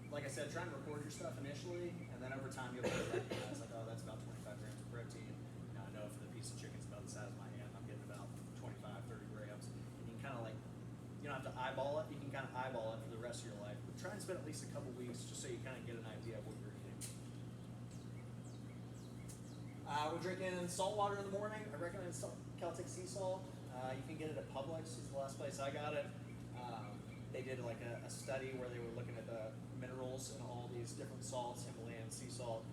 A: Like I said, try and record your stuff initially, and then over time you'll be able to recognize like, oh, that's about 25 grams of protein. Now I know for the piece of chicken it's about the size of my hand, I'm getting about 25, 30 grams. And you can kind of like, you don't have to eyeball it, you can kind of eyeball it for the rest of your life. But try and spend at least a couple weeks just so you kind of get an idea of what you're eating. We're drinking salt water in the morning. I recommend Celtic sea salt. You can get it at Publix, is the last place I got it. They did like a study where they were looking at the minerals in all these different salts, Himalayan sea salt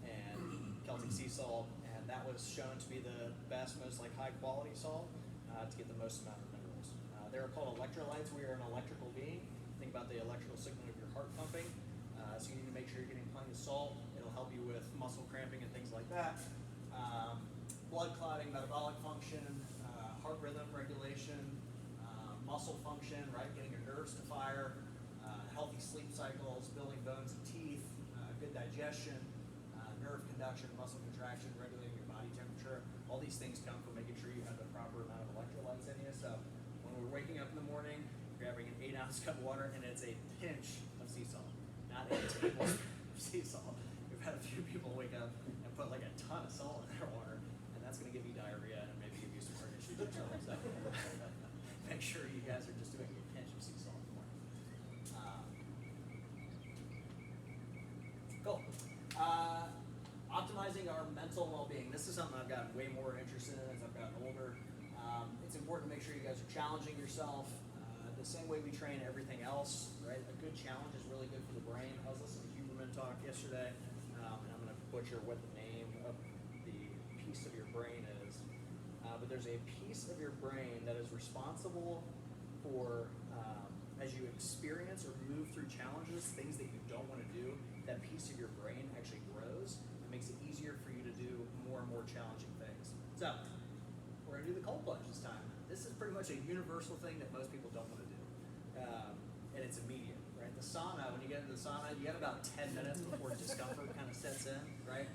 A: and Celtic sea salt, and that was shown to be the best, most like high quality salt to get the most amount of minerals. They are called electrolytes. We are an electrical being. Think about the electrical signal of your heart pumping. So you need to make sure you're getting plenty of salt. It'll help you with muscle cramping and things like that. Blood clotting, metabolic function, heart rhythm regulation, muscle function, right? Getting your nerves to fire, healthy sleep cycles, building bones and teeth, good digestion, nerve conduction, muscle contraction, regulating your body temperature. All these things come from making sure you have the proper amount of electrolytes in you. So when we're waking up in the morning, grabbing an 8-ounce cup of water, and it's a pinch of sea salt. not a tablespoon of sea salt. We've had a few people wake up and put like a ton of salt in their water, and that's going to give you diarrhea and maybe give you some heart issues yourself. So make sure you guys are just doing a pinch of sea salt more. Cool. Optimizing our mental well-being. This is something I've gotten way more interested in as I've gotten older. It's important to make sure you guys are challenging yourself. The same way we train everything else, right? A good challenge is really good for the brain. I was listening to Huberman talk yesterday, and I'm going to butcher what the name of the piece of your brain is. But there's a piece of your brain that is responsible for, as you experience or move through challenges, things that you don't want to do, that piece of your brain actually grows. It makes it easier for you to do more and more challenging things. So, we're going to do the cold plunge this time. This is pretty much a universal thing that most people don't want to do. And it's immediate, right? The sauna, when you get into the sauna, you have about 10 minutes before discomfort kind of sets in, right?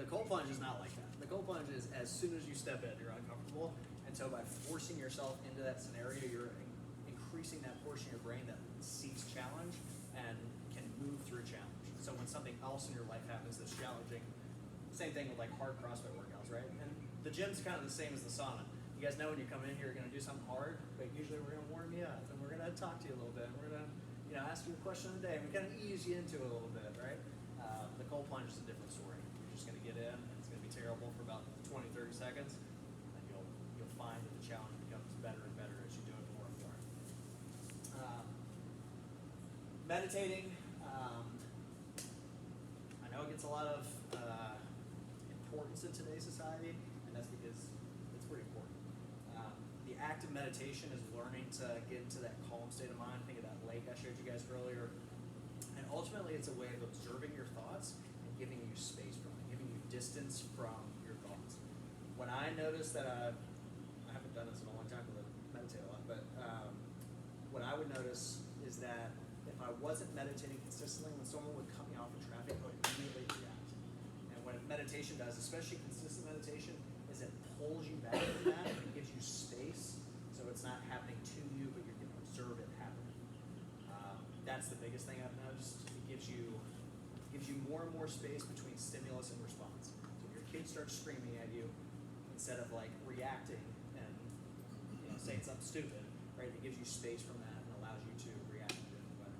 A: The cold plunge is not like that. The cold plunge is as soon as you step in, you're uncomfortable. And so by forcing yourself into that scenario, you're increasing that portion of your brain that seeks challenge and can move through challenge. So when something else in your life happens that's challenging, same thing with like hard CrossFit workouts, right? And the gym's kind of the same as the sauna. You guys know when you come in here, you're going to do something hard, but usually we're going to warm you up and we're going to talk to you a little bit. And we're going to, ask you a question of the day. And we kind of ease you into it a little bit, right? The cold plunge is a different story. You're just going to get in, and it's going to be terrible for about 20, 30 seconds, and then you'll find that the challenge becomes better and better as you do it more and more. Meditating. I know it gets a lot of importance in today's society, and that's because it's pretty important. The act of meditation is learning to get into that calm state of mind. Think of that lake I showed you guys earlier. And ultimately, it's a way of observing your thoughts and giving you space from it, giving you distance from your thoughts. When I notice that I haven't done this in a long time because I meditate a lot, but what I would notice is that if I wasn't meditating consistently, when someone would cut me off in traffic, I would immediately react. And what meditation does, especially consistent meditation, is it pulls you back from that and it gives you space, so it's not happening to you, but you can observe it happening. That's the biggest thing I've noticed. It gives you more and more space between stimulus and response. So when your kid starts screaming at you, instead of like reacting and saying something stupid, right? It gives you space from that and allows you to react to it better.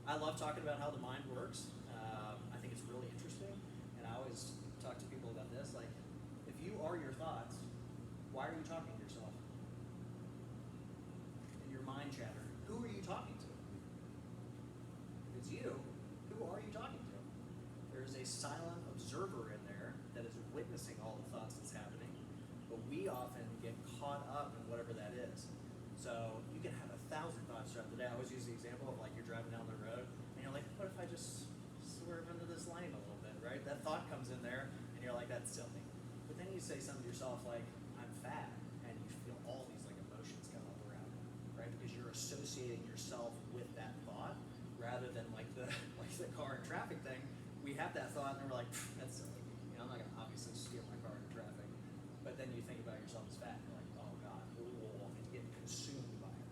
A: I love talking about how the mind works. I think it's really interesting, and I always talk to people about this. Like, if you are your thoughts, why are you talking to yourself? In your mind chatter, who are you talking to? If it's you, who are you talking to? There's a silent observer in there that is witnessing all the thoughts that's happening, but we often get caught up in whatever that is. So you can have 1,000 thoughts throughout the day. I always use the example of like you're driving down the road and you're like, what if I just swerve into this lane a little bit, right? That thought comes in there and you're like, that's silly. But then you say something to yourself like, I'm fat, and you feel all these like emotions come up around it, right? Because you're associating yourself with that thought rather than like the car and traffic thing. We have that thought and we're like, that's silly. I'm not gonna obviously steal my car in traffic. But then you think about yourself as fat and you're like, oh God, and you get consumed by it.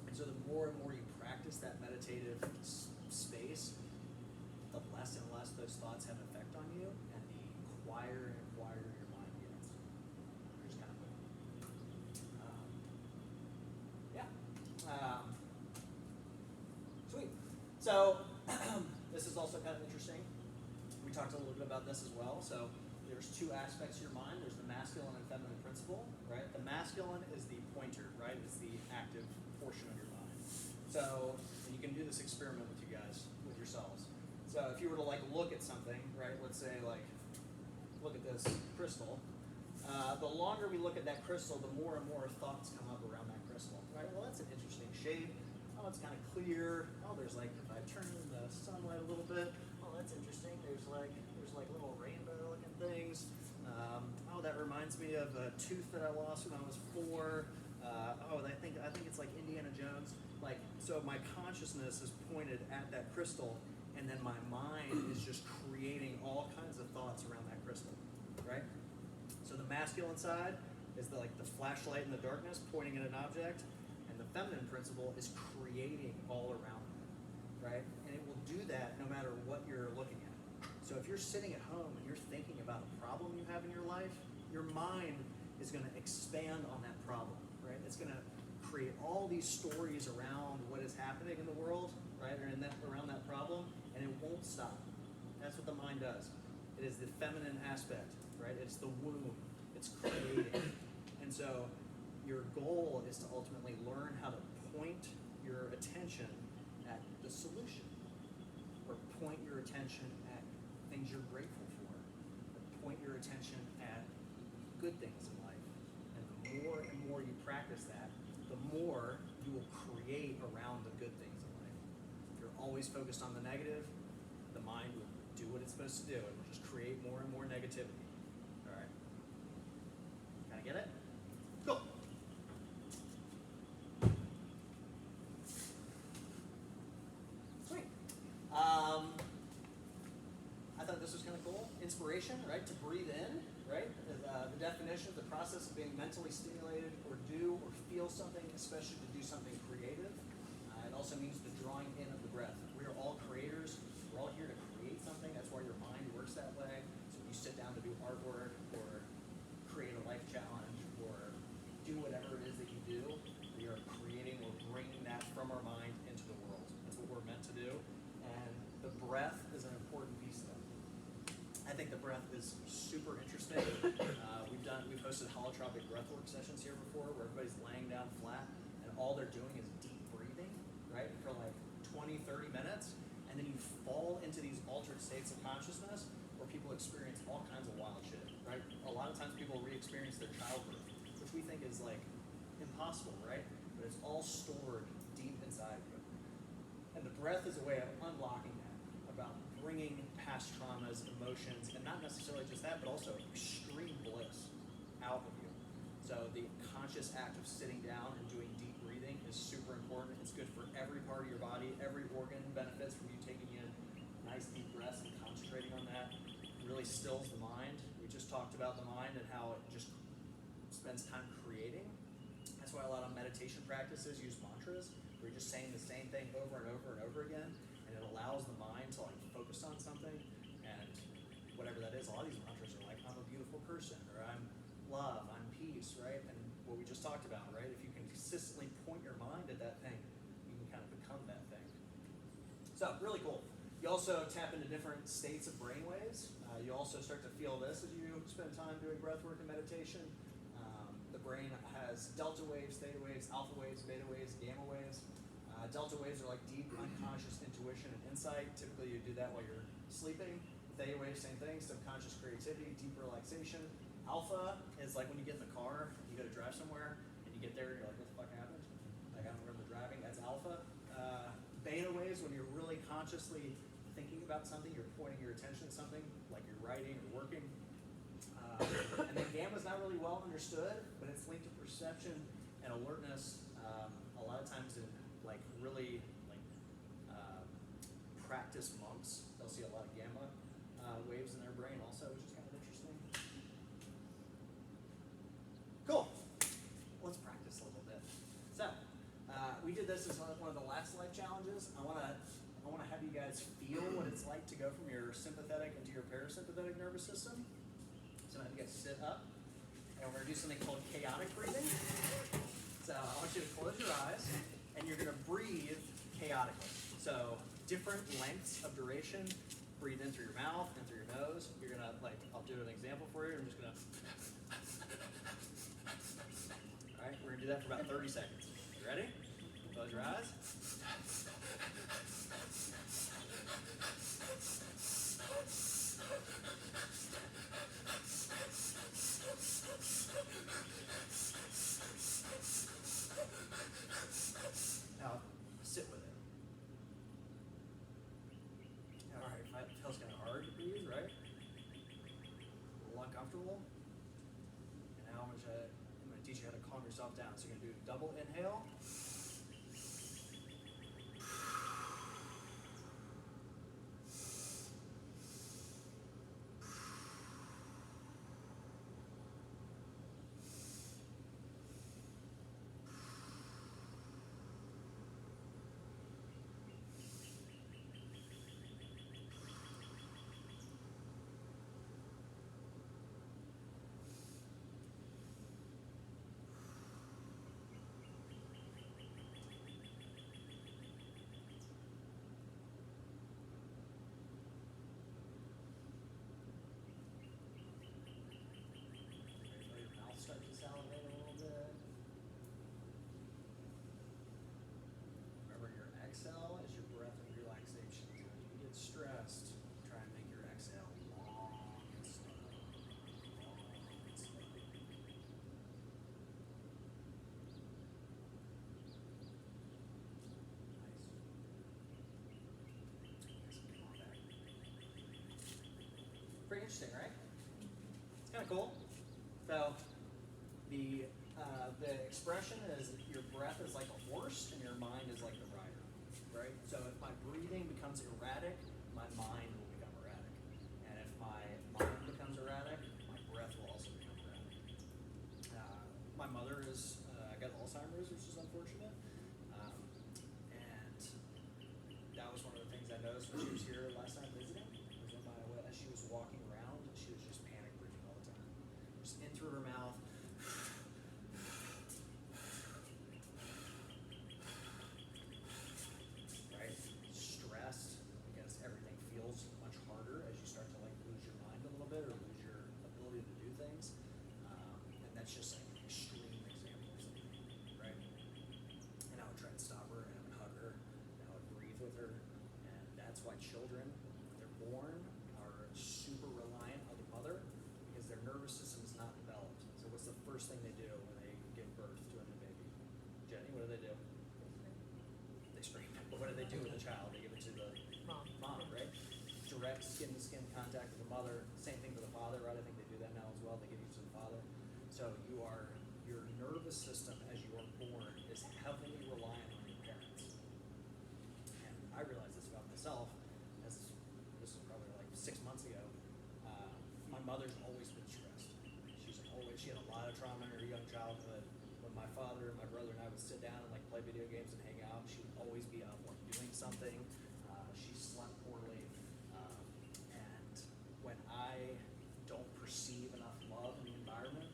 A: And so the more and more you practice that meditative space, the less and less those thoughts have effect on you, and the quieter and quieter your mind gets. Which is kind of cool. Sweet. So this is also kind of interesting. We talked a little bit about this as well. So there's two aspects of your mind. There's the masculine and feminine principle, right? The masculine is the pointer, right? It's the active portion of your mind. So and you can do this experiment with you guys, with yourselves. So if you were to like look at something, right? Let's say like, look at this crystal. The longer we look at that crystal, the more and more thoughts come up around that crystal, right? Well, that's an interesting shape. Oh, it's kind of clear. Oh, there's like, if I turn the sunlight a little bit, oh, that's interesting. There's like little rainbow looking things. Oh, that reminds me of a tooth that I lost when I was 4. I think it's like Indiana Jones. Like, so my consciousness is pointed at that crystal, and then my mind is just creating all kinds of thoughts around that crystal, right? So the masculine side is the flashlight in the darkness pointing at an object, and the feminine principle is creating all around it, right? And do that no matter what you're looking at. So if you're sitting at home and you're thinking about a problem you have in your life, your mind is going to expand on that problem, right? It's going to create all these stories around what is happening in the world, right, or around that problem, and it won't stop. That's what the mind does. It is the feminine aspect, right? It's the womb. It's creating. And so your goal is to ultimately learn how to point your attention at the solution, or point your attention at things you're grateful for, or point your attention at good things in life. And the more you practice that, the more you will create around the good things in life. If you're always focused on the negative, the mind will do what it's supposed to do. It will just create more and more negativity. All right? Kind of get it? Cool. Sweet. I thought this was kind of cool. Inspiration, right? To breathe in, right? The definition of the process of being mentally stimulated or do or feel something, especially to do something creative. It also means the drawing in of the breath. We are all creators. We're all here to create something. That's why your mind works that way. So when you sit down to do artwork or create a life challenge or do whatever it is that you do, we are creating or bringing that from our mind into the world. That's what we're meant to do. And the breath is an important piece of that. I think the breath is super interesting. We've hosted holotropic breathwork sessions here before where everybody's laying down flat and all they're doing is deep breathing, right, for like 20, 30 minutes. And then you fall into these altered states of consciousness where people experience all kinds of wild shit, right? A lot of times people re-experience their childbirth, which we think is like impossible, right? But it's all stored deep inside of you. And the breath is a way of unlocking that, about bringing past traumas, emotions, and not necessarily just that, but also extreme bliss out of you. So the conscious act of sitting down and doing deep breathing is super important. It's good for every part of your body. Every organ benefits from you taking in nice deep breaths and concentrating on that. It really stills the mind. We just talked about the mind and how it just spends time creating. That's why a lot of meditation practices use mantras, where you're just saying the same thing over and over and over again, and it allows the mind to like focus on something, and whatever that is. A lot of these mantras are like, I'm a beautiful person, or I'm love, I'm peace, right? And what we just talked about, right? If you can consistently point your mind at that thing, you can kind of become that thing. So, really cool. You also tap into different states of brain waves. You also start to feel this as you spend time doing breath work and meditation. The brain has delta waves, theta waves, alpha waves, beta waves, gamma waves. Delta waves are like deep unconscious intuition and insight. Typically you do that while you're sleeping. Theta waves, same thing, subconscious creativity, deep relaxation. Alpha is like when you get in the car, you go to drive somewhere, and you get there and you're like, what the fuck happened? Like, I don't remember driving, that's alpha. Beta waves, when you're really consciously thinking about something, you're pointing your attention to something, like you're writing or working. And then gamma's not really well understood, but it's linked to perception and alertness. A lot of times in like really like practiced monks, they'll see a lot of gamma waves in their brain also, which is kind of interesting. Cool. Let's practice a little bit. So, we did this as one of the last life challenges. I want to have you guys feel what it's like to go from your sympathetic into your parasympathetic nervous system. So I'm going to have you guys sit up, and we're going to do something called chaotic breathing. So I want you to close your eyes, and you're going to breathe chaotically. So different lengths of duration. Breathe in through your mouth and through your nose. You're going to, like, I'll do an example for you. I'm just going to... All right, we're going to do that for about 30 seconds. You ready? Close your eyes. Now, sit with it. All right, it feels kind of hard to breathe, right? A little uncomfortable. And now I'm going to teach you how to calm yourself down. So you're going to do a double inhale. interesting, right? It's kind of cool. So the expression is your breath is like a horse and your mind is like the rider, right? So if my breathing becomes erratic, my mind will become erratic. And if my mind becomes erratic, my breath will also become erratic. My mother is got Alzheimer's, which is unfortunate. And that was one of the things I noticed when she was here last time visiting. Was as she was walking around, she was just panic breathing all the time. Just in through her mouth. Right? Stressed because everything feels much harder as you start to like lose your mind a little bit or lose your ability to do things. And that's just like an extreme example of something, right? And I would try to stop her and I would hug her and I would breathe with her. And that's why children, when they're born, are super reliant on the mother because their nervous system is not developed. So what's the first thing they do when they give birth to a new baby? Jenny, what do they do? They scream. But what do they do with the child? They give it to the mom, right? Direct skin-to-skin contact with the mother. Same thing for the father, right? I think they do that now as well. They give you to the father. So your nervous system as you are born is heavily reliant on your parents. And I realized this about myself, as this was probably like 6 months ago. My mother's always been stressed. She had a lot of trauma in her young childhood. When my father and my brother and I would sit down and like play video games and hang out, she would always be up like doing something. She slept poorly. And when I don't perceive enough love in the environment,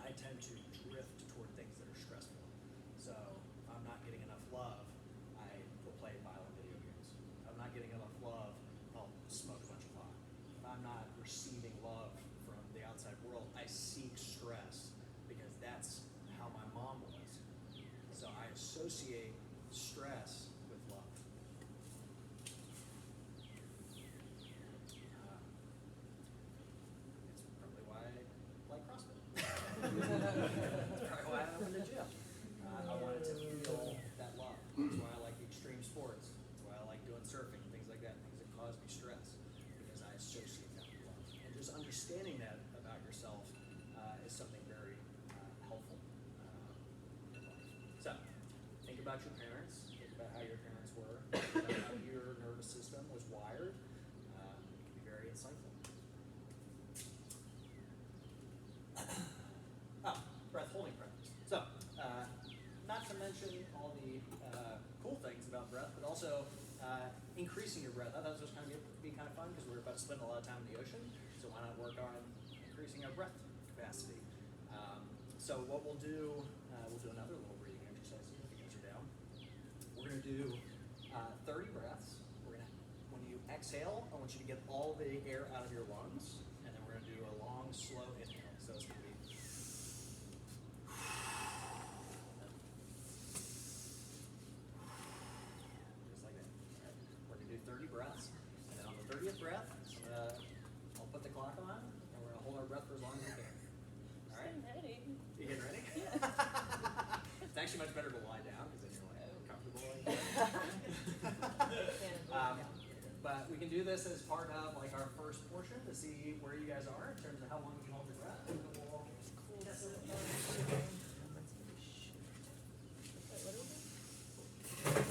A: I tend to drift toward things that are stressful. So if I'm not getting enough love, I will play violent video games. If I'm not getting enough love, I'll smoke a bunch of pot. If I'm not receiving love from the outside world, I seek stress because that's how my mom was. So I associate stress with love. It's probably why I like CrossFit. That's probably why I opened the gym. I wanted to feel that love. That's why I like extreme sports. That's why I like doing surfing, things like that, things that cause me stress, because I associate that with love. And just understanding that about yourself is something very helpful in life. So, think about your parents. Think about how your parents were. Think about how your nervous system was wired. It can be very insightful. Breath holding practice. So, not to mention all the cool things about breath, but also increasing your breath. I thought this was kind of be kind of fun because we're about to spend a lot of time in the ocean. So why not work on increasing our breath capacity? So what we'll do another little breathing exercise if you guys are down. We're going to do 30 breaths. When you exhale, I want you to get all the air out of your lungs, and then we're going to do a long, slow inhale. So it's going to be just like that. All right. We're going to do 30 breaths, and then on the 30th breath, I'll put the clock on, and we're going to hold our breath for as long as we can. All right?
B: I'm ready.
A: You getting ready?
B: Yeah.
A: It's actually much better to lie down because then you're like comfortable. But we can do this as part of like our first portion to see where you guys are in terms of how long you hold your breath. And then we'll test it.
B: Wait, what do we do?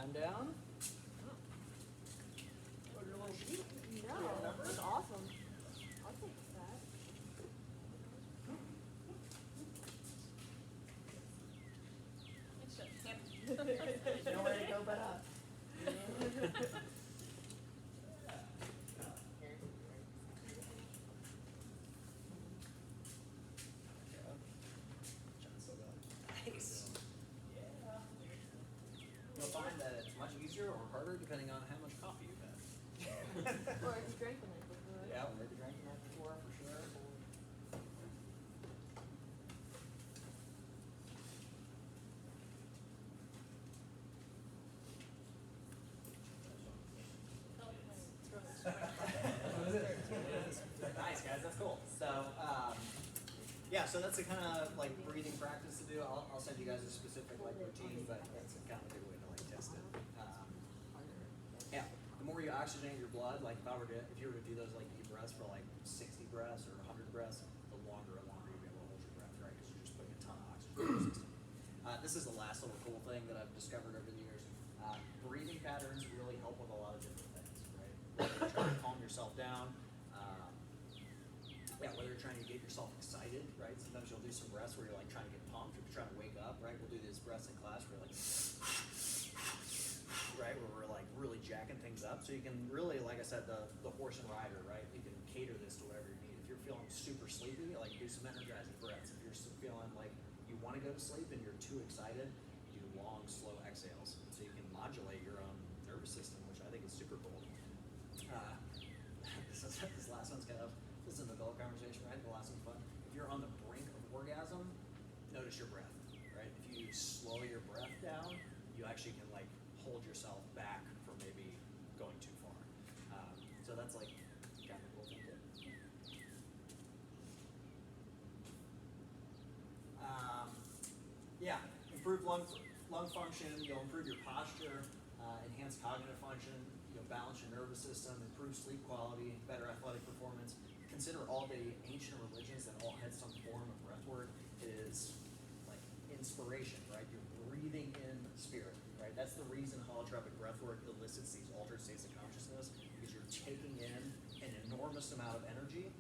A: climb down.
C: Order a little sheet.
A: Yeah,
C: No,
A: number?
C: that's awesome. I'll take that.
B: Thanks, Jeff.
C: Nowhere to go but up.
A: Nice. Yeah. You'll find that it's much easier or harder depending on how much coffee you've had.
C: Or if you drank the night before.
A: Yeah, maybe drank the night before for sure. Nice, guys, that's cool. So, yeah, so that's the kind of like breathing practice to do. I'll send you guys a specific like routine, but that's kind of a good way to like test it. Yeah, the more you oxygenate your blood, like if you were to do those like deep breaths for like 60 breaths or 100 breaths, the longer and longer you'll be able to hold your breath, right? Because you're just putting a ton of oxygen in your system. This is the last little cool thing that I've discovered over the years. Breathing patterns really help with a lot of different things, right? Whether you're trying to calm yourself down, whether you're trying to get yourself excited, right? Sometimes you'll do some breaths where you're like trying to get pumped. If you're trying to wake up, right? We'll do these breaths in class where you're like, right? Where we're like really jacking things up. So you can really, like I said, the horse and rider, right? You can cater this to whatever you need. If you're feeling super sleepy, like do some energizing breaths. If you're feeling like you want to go to sleep and you're too excited, do long, slow exhales. So you can modulate your own nervous system, which I think is super cool. This last one's kind of, this is an adult conversation, right? The last one's fun. If you're on the brink of orgasm, notice your breath, right? If you slow your breath down, you actually can like hold yourself back from maybe going too far. So that's like kind of a cool thing to do. Yeah, improve lung function, you'll improve your posture, enhance cognitive function, you'll balance your nervous system, improve sleep quality, better athletic performance. Consider all the ancient religions that all had some form of breath work. It is like inspiration, right? You're breathing in spirit, right? That's the reason holotropic breath work elicits these altered states of consciousness, because you're taking in an enormous amount of energy,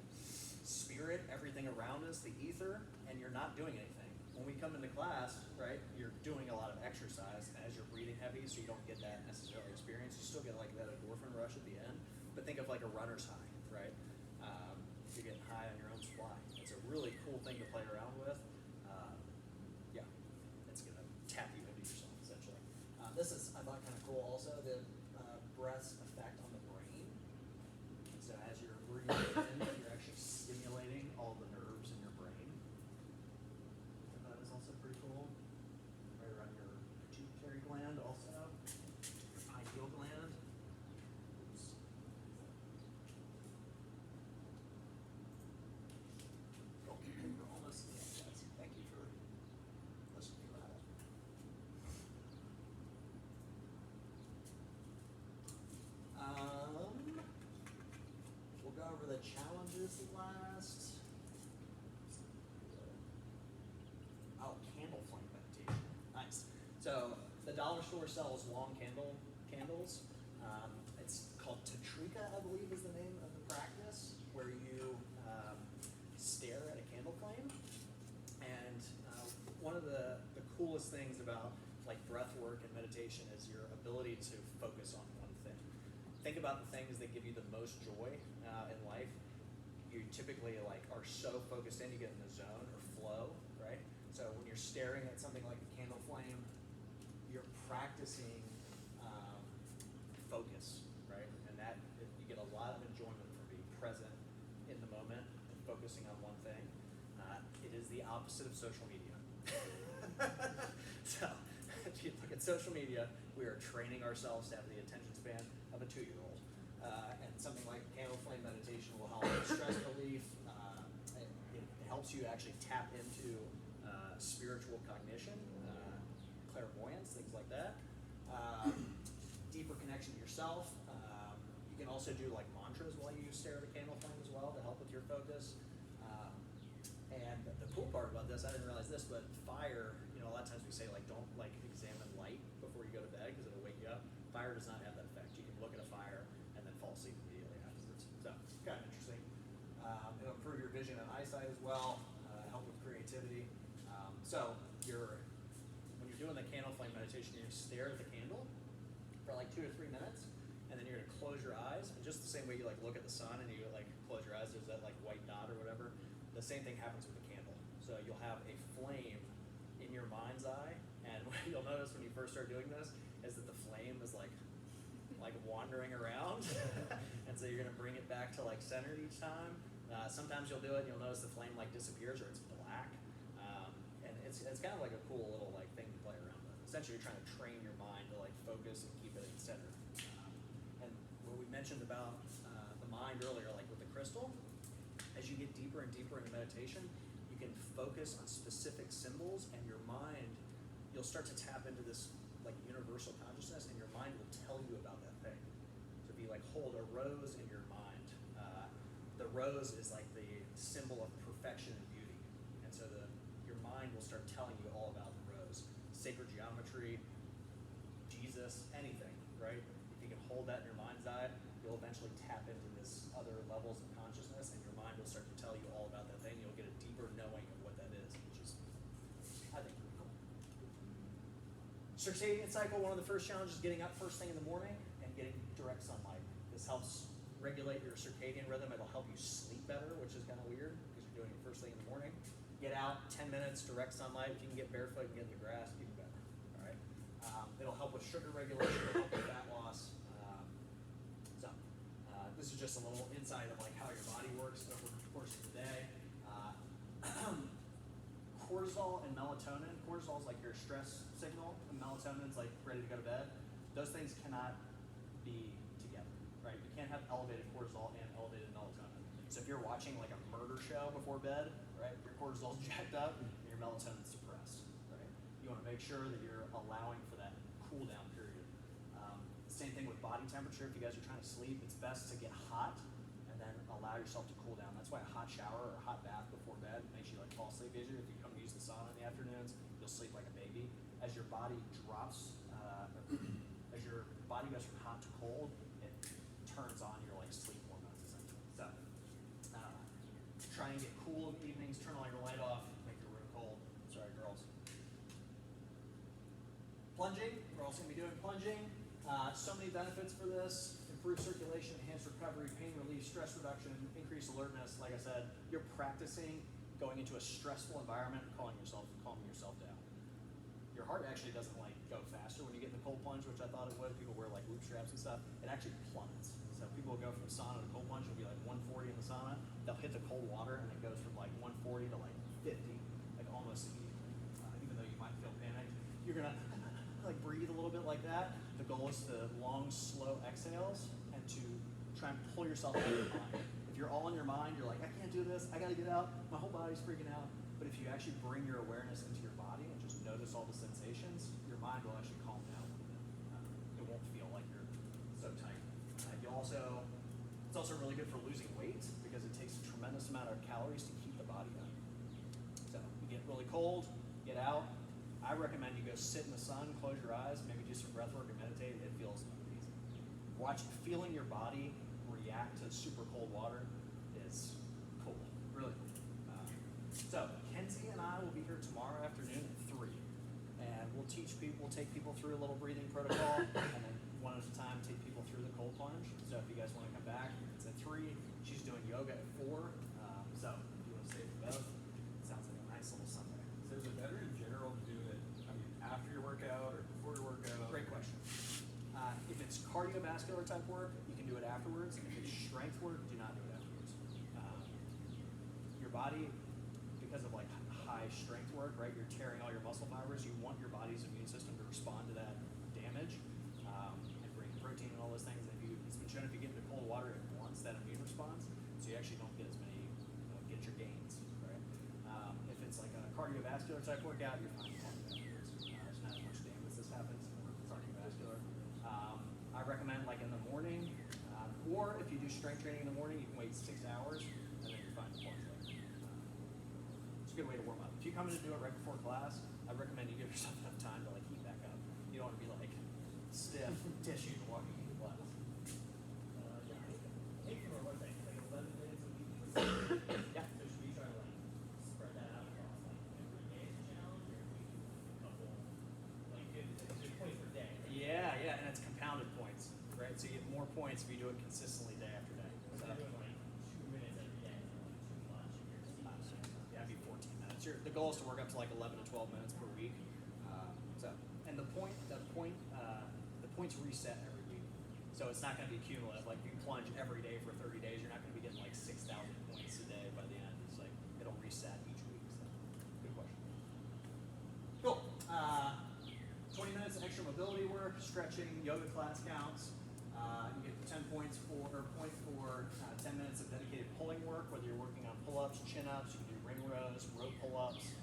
A: spirit, everything around us, the ether, and you're not doing anything. When we come into class, right, you're doing a lot of exercise as you're breathing heavy, so you don't get that necessarily experience. You still get like that endorphin rush at the end, but think of like a runner's high, right? You're getting high on your own supply. It's a really cool thing to play around with. Yeah, it's gonna tap you into yourself essentially. This is, I thought, kind of cool also, the breath's effect on the brain. So as you're breathing in, you're actually stimulating all the nerves in your brain. That is also pretty cool. Right around your pituitary gland also, your pineal gland. Oops. Cool. We're almost at the end, guys. Thank you for listening to that. We'll go over the challenges last. Oh, candle flame meditation. Nice. So the dollar store sells long candles. It's called Tatrika, I believe, is the name of the practice, where you stare at a candle flame. And one of the coolest things about like breath work and meditation is your ability to focus on one thing. Think about the things that give you the most joy in life. You typically like are so focused in, you get in the zone or flow, right? So when you're staring at something like a candle flame, you're practicing focus, right? And that you get a lot of enjoyment from being present in the moment and focusing on one thing. It is the opposite of social media. So if you look at social media, we are training ourselves to have the attention span of a 2-year-old. And something like candle flame meditation will help with stress relief. It helps you actually tap into spiritual cognition, clairvoyance, things like that. Deeper connection to yourself. You can also do like mantras while you stare at a candle flame as well to help with your focus. And the cool part about this, I didn't realize this, but fire, a lot of times we say like don't like examine light before you go to bed because it'll wake you up. Fire does not have that effect. You can look at a fire and then fall asleep immediately afterwards. So it's kind of interesting. It'll improve your vision and eyesight as well, help with creativity. So when you're doing the candle flame meditation, you're going to stare at the candle for like 2 to 3 minutes, and then you're going to close your eyes. And just the same way you like look at the sun and you like close your eyes, there's that like white dot or whatever. The same thing happens with the candle. So you'll have a flame in your mind's eye, and what you'll notice when you first start doing this is that the flame is like wandering around, and so you're gonna bring it back to like center each time. Sometimes you'll do it and you'll notice the flame like disappears or it's black, and it's kind of like a cool little like thing to play around with. Essentially, you're trying to train your mind to like focus and keep it in center. And what we mentioned about the mind earlier, like with the crystal, as you get deeper and deeper into meditation, you can focus on specific symbols, and your mind, you'll start to tap into this like universal consciousness, and your mind will tell you about that thing. So if you like hold a rose in your mind, the rose is like the symbol of perfection and beauty, and so your mind will start telling you all about the rose, sacred geometry, Jesus, anything, right? If you can hold that in your mind's eye, you'll eventually tap into this other levels of consciousness, and your mind will start to tell you all about that thing. You'll get a deeper knowing of what that is, which is, I think, pretty cool. Circadian cycle, one of the first challenges is getting up first thing in the morning and getting direct sunlight. This helps regulate your circadian rhythm. It'll help you sleep better, which is kind of weird because you're doing it first thing in the morning. Get out, 10 minutes, direct sunlight. If you can get barefoot and get in the grass, even better. All right. It'll help with sugar regulation, it'll help with fat loss. This is just a little insight of like how your body works over the course of the day. Cortisol and melatonin. Cortisol is like your stress signal, and melatonin is like ready to go to bed. Those things cannot be together, right? You can't have elevated cortisol and elevated melatonin. So if you're watching like a murder show before bed, right, your cortisol's jacked up and your melatonin's suppressed, right? You want to make sure that you're allowing for that cool down period. Same thing with body temperature. If you guys are trying to sleep, it's best to get hot and then allow yourself to cool down. That's why a hot shower or a hot bath before bed makes you like fall asleep easier. If you come use the sauna in the afternoons, you'll sleep like a baby. As your body drops, as your body goes from hot to cold, it turns on your like sleep hormones essentially. So try and get cool in the evenings, turn all your light off, make your room cold. Sorry, girls. Plunging, we're also gonna be doing plunging. So many benefits for this: improved circulation, enhanced recovery, pain relief, stress reduction, increased alertness. Like I said, you're practicing going into a stressful environment and calming yourself down. Your heart actually doesn't like go faster when you get in the cold plunge, which I thought it would. People wear like loop straps and stuff. It actually plummets. So people will go from sauna to cold plunge. It'll be like 140 in the sauna. They'll hit the cold water and it goes from like 140 to like 50, like almost immediately. Even though you might feel panicked, you're gonna like breathe a little bit like that. The goal is to long, slow exhales and to try and pull yourself out of your mind. If you're all in your mind, you're like, I can't do this, I gotta get out, my whole body's freaking out. But if you actually bring your awareness into your body and just notice all the sensations, your mind will actually calm down a little bit. It won't feel like you're so tight. It's also really good for losing weight because it takes a tremendous amount of calories to keep the body up. So you get really cold, get out. I recommend you go sit in the sun, close your eyes, maybe do some breath work and meditate. It feels amazing. Feeling your body react to super cold water is cool, really cool. So Kenzie and I will be here tomorrow afternoon at 3, and we'll take people through a little breathing protocol, and then one at a time take people through the cold plunge. So if you guys want to come back, it's at 3. She's doing yoga at 4. So if you want to stay for both, it sounds like a nice little Sunday.
D: So is it better in general to do it, after your workout or before your workout?
A: Great question. If it's cardiovascular type work, you can do it afterwards. If it's strength work, do not do it afterwards. Your body, because of like high strength work, right? You're tearing all your muscle fibers. You want your body's immune system to respond to that damage and bring protein and all those things. And it's been shown if you get into cold water, it wants that immune response, so you actually don't get as many, get your gains, right? If it's like a cardiovascular type workout, you're fine. There's not as much damage this happens for cardiovascular. I recommend like in the morning, or if you do strength training in the morning, you can wait 6 hours and then you're fine to plunge later. It's a good way to warm up. If you come in to do it right before class, I recommend you give yourself enough time to like heat back up. You don't want to be like stiff tissues walking into class.
E: Yeah, I think for one thing, like 11 minutes a week.
A: Yeah.
E: So should we try to like spread that out across like every day as a challenge, or if we do a couple, like it's points per day, right?
A: Yeah, and it's compounded points, right? So you get more points if you do it consistently day after day.
E: If
A: So,
E: we're doing like 2 minutes every day, it's not like too much if you're speaking.
A: yeah, it'd be 14 minutes. The goal is to work up to like 11 to 12 minutes per week. And the points reset every week. So it's not going to be cumulative. Like if you plunge every day for 30 days, you're not going to be getting like 6,000 points a day by the end. It's like it'll reset each week. So good question. Cool. 20 minutes of extra mobility work, stretching, yoga class counts. You get 10 points for 10 minutes of dedicated pulling work, whether you're working on pull-ups, chin-ups, you can do ring rows, rope pull-ups.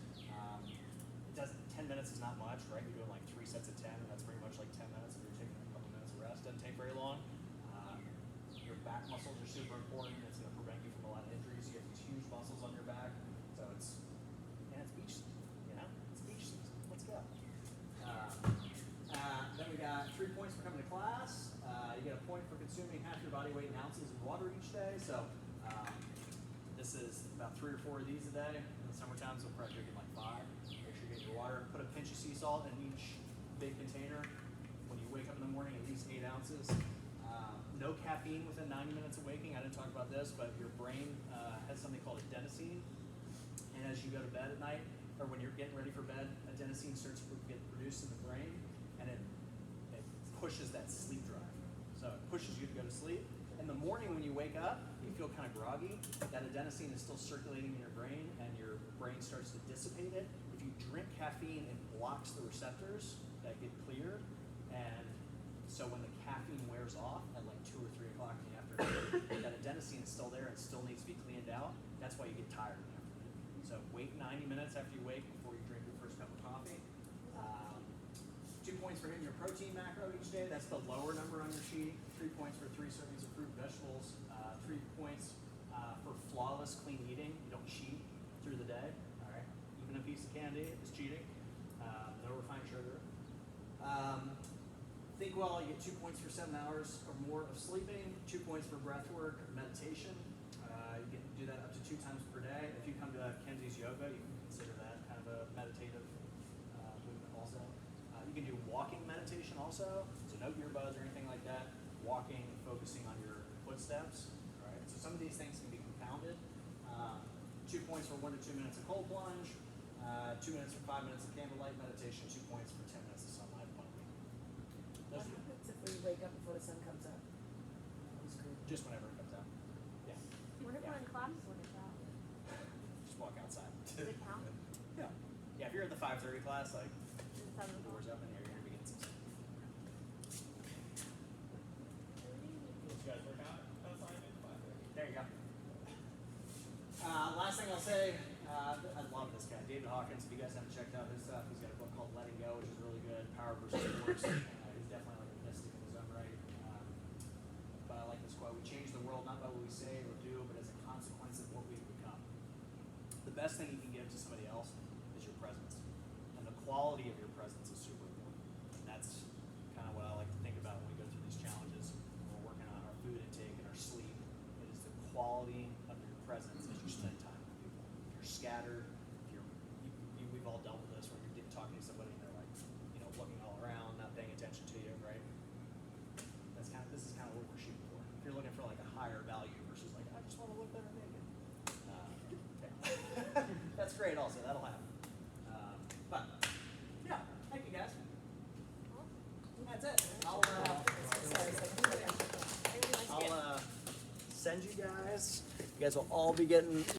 A: 10 minutes is not much, right? You're doing like 3 sets of 10, and that's pretty much like 10 minutes if you're taking a couple minutes of rest. Doesn't take very long. Your back muscles are super important. It's going to prevent you from a lot of injuries. You have these huge muscles on your back, so it's beach season, you know? It's beach season. Let's go. Then we got 3 points for coming to class. You get a point for consuming half your body weight in ounces of water each day. So this is about 3 or 4 of these a day. In the summer times, we'll probably drinking like 5. Make sure you get your water. Put a pinch of sea salt in each big container. When you wake up in the morning, at least 8 ounces. No caffeine within 90 minutes of waking. I didn't talk about this, but your brain has something called adenosine. And as you go to bed at night, or when you're getting ready for bed, adenosine starts to get produced in the brain, and it pushes that sleep drive. So it pushes you to go to sleep. In the morning when you wake up, you feel kind of groggy. That adenosine is still circulating in your brain, and your brain starts to dissipate it. If you drink caffeine, it blocks the receptors that get cleared, and so when the caffeine wears off at like 2 or 3 o'clock in the afternoon, that adenosine is still there and still needs to be cleaned out. That's why you get tired in the afternoon. So wait 90 minutes after you wake before you drink your first cup of coffee. 2 points for hitting your protein macro each day. That's the lower number on your sheet. 3 points for 3 servings of fruit and vegetables. 3 points for flawless clean eating. You don't cheat through the day. All right. Even a piece of candy is cheating. No refined sugar. Think well, you get 2 points for 7 hours or more of sleeping, 2 points for breath work, meditation. You can do that up to 2 times per day. If you come to Kenzie's yoga, you can consider that kind of a meditative movement also. You can do walking meditation also, so no earbuds or anything like that. Walking, focusing on your footsteps. All right. So some of these things can be compounded. 2 points for 1 to 2 minutes of cold plunge, 2 minutes for 5 minutes of candlelight meditation, 2 points for 10 minutes of sunlight pumping.
C: What happens if we wake up before the sun comes up?
A: Just whenever it comes out. Yeah.
F: What if we're in class when it's out?
A: Just walk outside.
F: Does it count?
A: Yeah. Yeah, if you're at the 5:30 class, like
F: Is it 7
A: the doors
F: o'clock?
A: up and you're gonna be getting some sleep.
E: Did you guys work out outside at 5:30?
A: There you go. Last thing I'll say, I love this guy, David Hawkins. If you guys haven't checked out his stuff, he's got a book called Letting Go, which is really good. Power versus Force. He's definitely like a mystic in his own right. But I like this quote: "We change the world not by what we say or do, but as a consequence of what we become." The best thing you can give to somebody else is your presence, and the quality of your presence is super important. And that's kind of what I like to think about when we go through these challenges. When we're working on our food intake and our sleep. It is the quality of your presence as you spend time with people. If you're scattered, we've all dealt with this when you're talking to somebody and they're like, looking all around, not paying attention to you, right? This is kind of what we're shooting for. If you're looking for like a higher value versus like, I just want to look better naked. Yeah. That's great also, that'll happen. But, yeah, thank you guys. That's it. I'll send you guys will all be getting